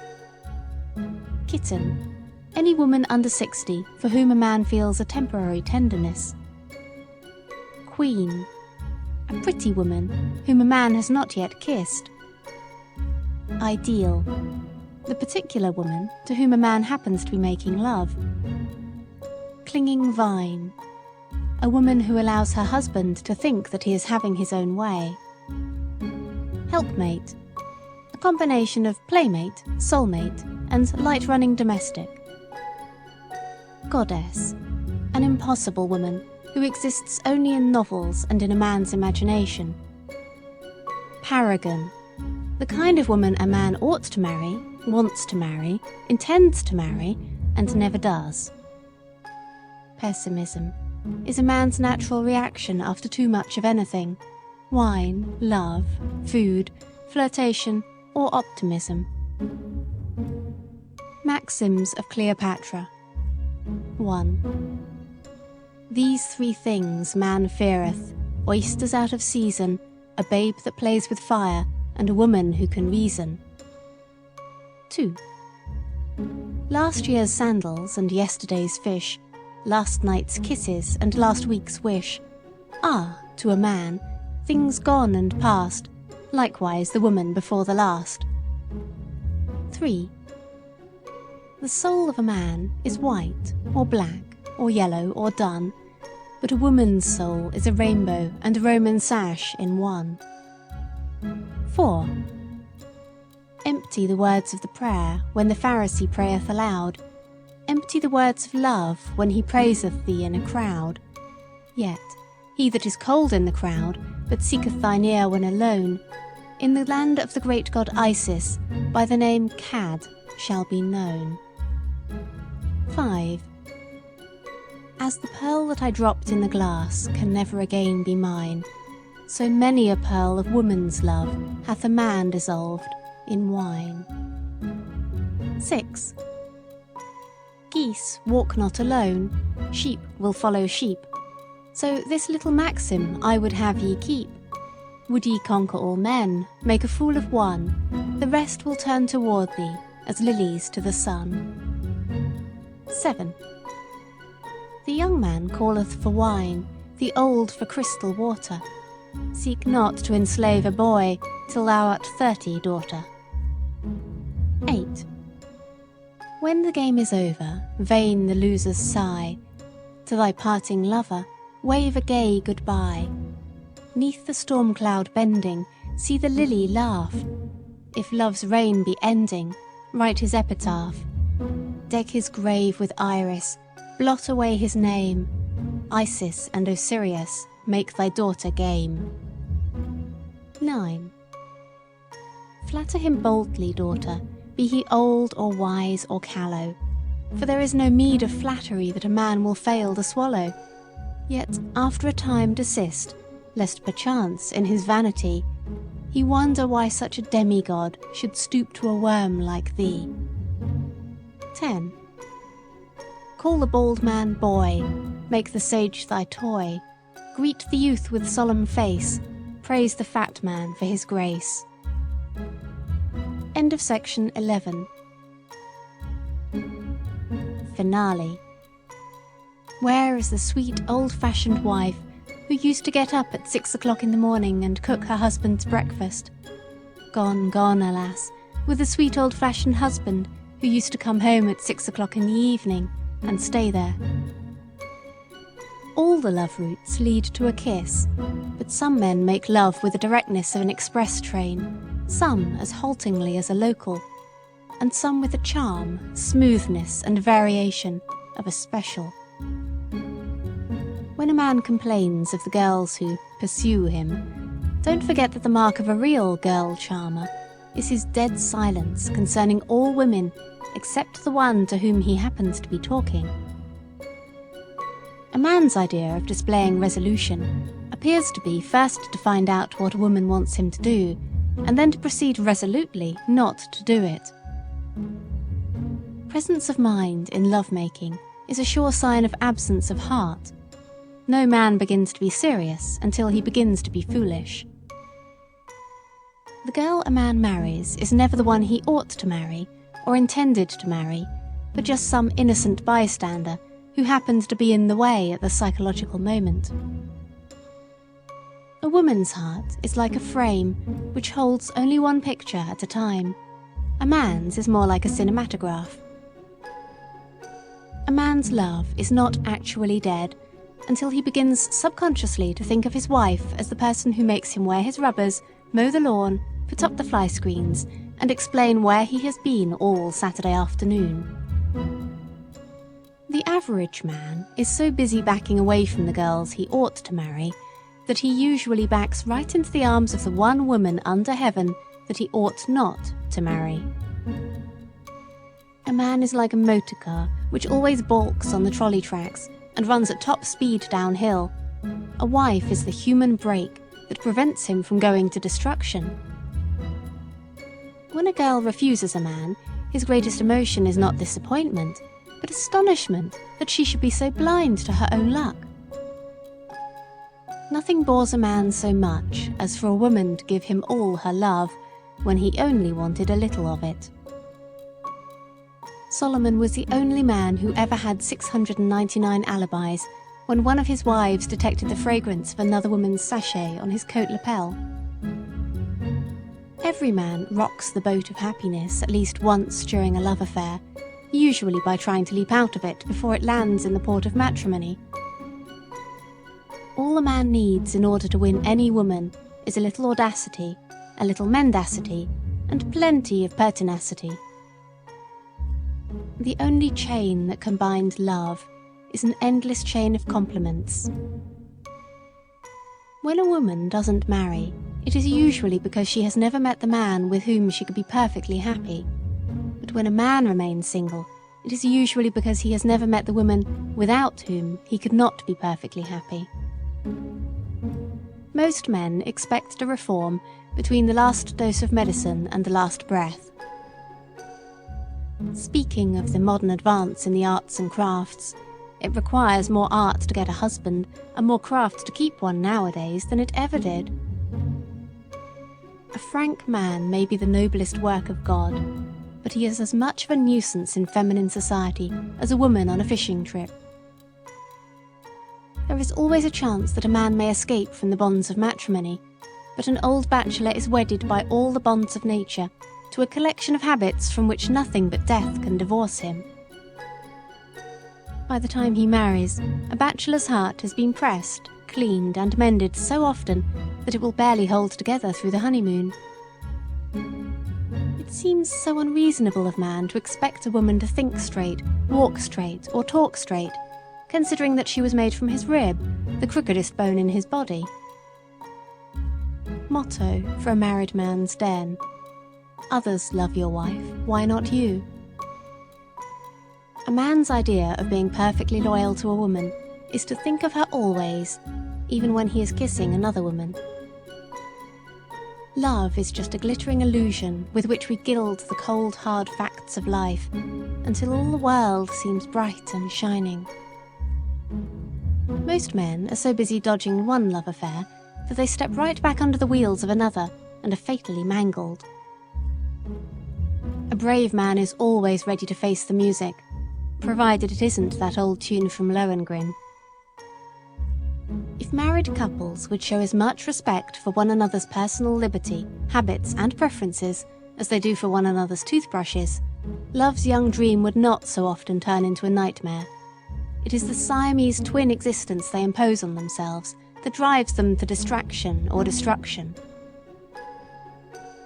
Kitten, any woman under 60 for whom a man feels a temporary tenderness. Queen, a pretty woman whom a man has not yet kissed. Ideal, the particular woman to whom a man happens to be making love. Clinging vine, a woman who allows her husband to think that he is having his own way. Helpmate, a combination of playmate, soulmate, and light-running domestic. Goddess, an impossible woman who exists only in novels and in a man's imagination. Paragon, the kind of woman a man ought to marry, wants to marry, intends to marry, and never does. Pessimism is a man's natural reaction after too much of anything: wine, love, food, flirtation, or optimism. Maxims of Cleopatra. 1. These 3 things man feareth: oysters out of season, a babe that plays with fire, and a woman who can reason. 2. Last year's sandals and yesterday's fish, last night's kisses and last week's wish, are, to a man, things gone and past, likewise the woman before the last. 3. The soul of a man is white, or black, or yellow, or dun, but a woman's soul is a rainbow and a Roman sash in one. 4. Empty the words of the prayer when the Pharisee prayeth aloud. Empty the words of love when he praiseth thee in a crowd. Yet, he that is cold in the crowd, but seeketh thine ear when alone, in the land of the great god Isis, by the name Cad, shall be known. 5. As the pearl that I dropped in the glass can never again be mine, so many a pearl of woman's love hath a man dissolved in wine. 6. Geese walk not alone, sheep will follow sheep. So this little maxim I would have ye keep: would ye conquer all men, make a fool of one, the rest will turn toward thee as lilies to the sun. 7. The young man calleth for wine, the old for crystal water. Seek not to enslave a boy till thou art 30, daughter. 8. When the game is over, vain the loser's sigh. To thy parting lover, wave a gay goodbye. 'Neath the storm cloud bending, see the lily laugh. If love's reign be ending, write his epitaph. Deck his grave with iris, blot away his name. Isis and Osiris, make thy daughter game. 9. Flatter him boldly, daughter, be he old or wise or callow, for there is no meed of flattery that a man will fail to swallow. Yet after a time desist, lest perchance in his vanity he wonder why such a demigod should stoop to a worm like thee. 10. Call the bald man boy, make the sage thy toy, greet the youth with solemn face, praise the fat man for his grace. End of section 11. Finale. Where is the sweet old-fashioned wife who used to get up at 6 o'clock in the morning and cook her husband's breakfast, Gone, gone, alas, with the sweet old-fashioned husband who used to come home at 6 o'clock in the evening and stay there. All the love routes lead to a kiss, but some men make love with the directness of an express train, some as haltingly as a local, and some with the charm, smoothness, and variation of a special. When a man complains of the girls who pursue him, don't forget that the mark of a real girl charmer is his dead silence concerning all women except the one to whom he happens to be talking. A man's idea of displaying resolution appears to be first to find out what a woman wants him to do, and then to proceed resolutely not to do it. Presence of mind in love-making is a sure sign of absence of heart. No man begins to be serious until he begins to be foolish. The girl a man marries is never the one he ought to marry or intended to marry, but just some innocent bystander who happens to be in the way at the psychological moment. A woman's heart is like a frame which holds only one picture at a time. A man's is more like a cinematograph. A man's love is not actually dead until he begins subconsciously to think of his wife as the person who makes him wear his rubbers, mow the lawn, put up the fly screens, and explain where he has been all Saturday afternoon. The average man is so busy backing away from the girls he ought to marry that he usually backs right into the arms of the one woman under heaven that he ought not to marry. A man is like a motor car which always balks on the trolley tracks and runs at top speed downhill. A wife is the human brake that prevents him from going to destruction. When a girl refuses a man, his greatest emotion is not disappointment, but astonishment that she should be so blind to her own luck. Nothing bores a man so much as for a woman to give him all her love when he only wanted a little of it. Solomon was the only man who ever had 699 alibis when one of his wives detected the fragrance of another woman's sachet on his coat lapel. Every man rocks the boat of happiness at least once during a love affair, usually by trying to leap out of it before it lands in the port of matrimony. All a man needs in order to win any woman is a little audacity, a little mendacity, and plenty of pertinacity. The only chain that can bind love is an endless chain of compliments. When a woman doesn't marry, it is usually because she has never met the man with whom she could be perfectly happy. But when a man remains single, it is usually because he has never met the woman without whom he could not be perfectly happy. Most men expect a reform between the last dose of medicine and the last breath. Speaking of the modern advance in the arts and crafts, it requires more art to get a husband and more craft to keep one nowadays than it ever did. A frank man may be the noblest work of God, but he is as much of a nuisance in feminine society as a woman on a fishing trip. There is always a chance that a man may escape from the bonds of matrimony, but an old bachelor is wedded by all the bonds of nature to a collection of habits from which nothing but death can divorce him. By the time he marries, a bachelor's heart has been pressed, cleaned, and mended so often that it will barely hold together through the honeymoon. It seems so unreasonable of man to expect a woman to think straight, walk straight, or talk straight, considering that she was made from his rib, the crookedest bone in his body. Motto for a married man's den: others love your wife, why not you? A man's idea of being perfectly loyal to a woman is to think of her always, even when he is kissing another woman. Love is just a glittering illusion with which we gild the cold, hard facts of life until all the world seems bright and shining. Most men are so busy dodging one love affair that they step right back under the wheels of another and are fatally mangled. A brave man is always ready to face the music, provided it isn't that old tune from Lohengrin. If married couples would show as much respect for one another's personal liberty, habits, and preferences as they do for one another's toothbrushes, love's young dream would not so often turn into a nightmare. It is the Siamese twin existence they impose on themselves that drives them to distraction or destruction.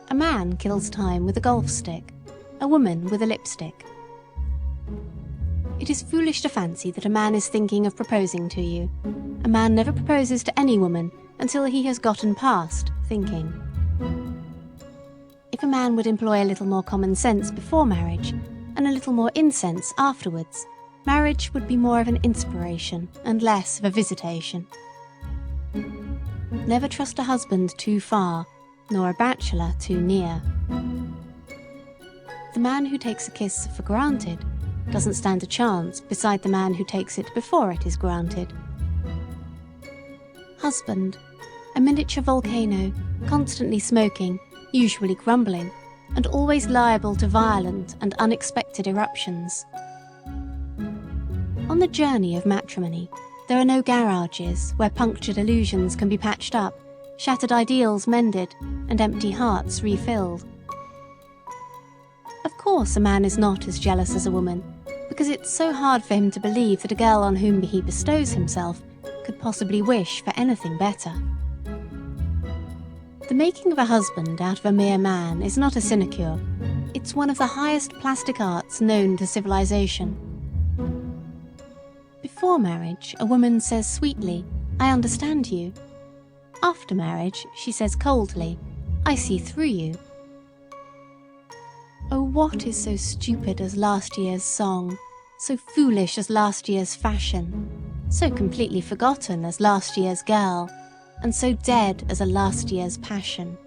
A man kills time with a golf stick, a woman with a lipstick. It is foolish to fancy that a man is thinking of proposing to you. A man never proposes to any woman until he has gotten past thinking. If a man would employ a little more common sense before marriage and a little more incense afterwards, marriage would be more of an inspiration and less of a visitation. Never trust a husband too far, nor a bachelor too near. The man who takes a kiss for granted doesn't stand a chance beside the man who takes it before it is granted. Husband, a miniature volcano, constantly smoking, usually grumbling, and always liable to violent and unexpected eruptions. On the journey of matrimony, there are no garages where punctured illusions can be patched up, shattered ideals mended, and empty hearts refilled. Of course, a man is not as jealous as a woman, because it's so hard for him to believe that a girl on whom he bestows himself could possibly wish for anything better. The making of a husband out of a mere man is not a sinecure. It's one of the highest plastic arts known to civilization. Before marriage, a woman says sweetly, "I understand you." After marriage, she says coldly, "I see through you." Oh, what is so stupid as last year's song, so foolish as last year's fashion, so completely forgotten as last year's girl, and so dead as a last year's passion?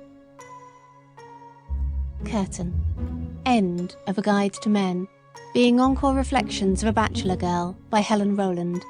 Curtain. End of A Guide to Men, being encore reflections of a bachelor girl by Helen Rowland.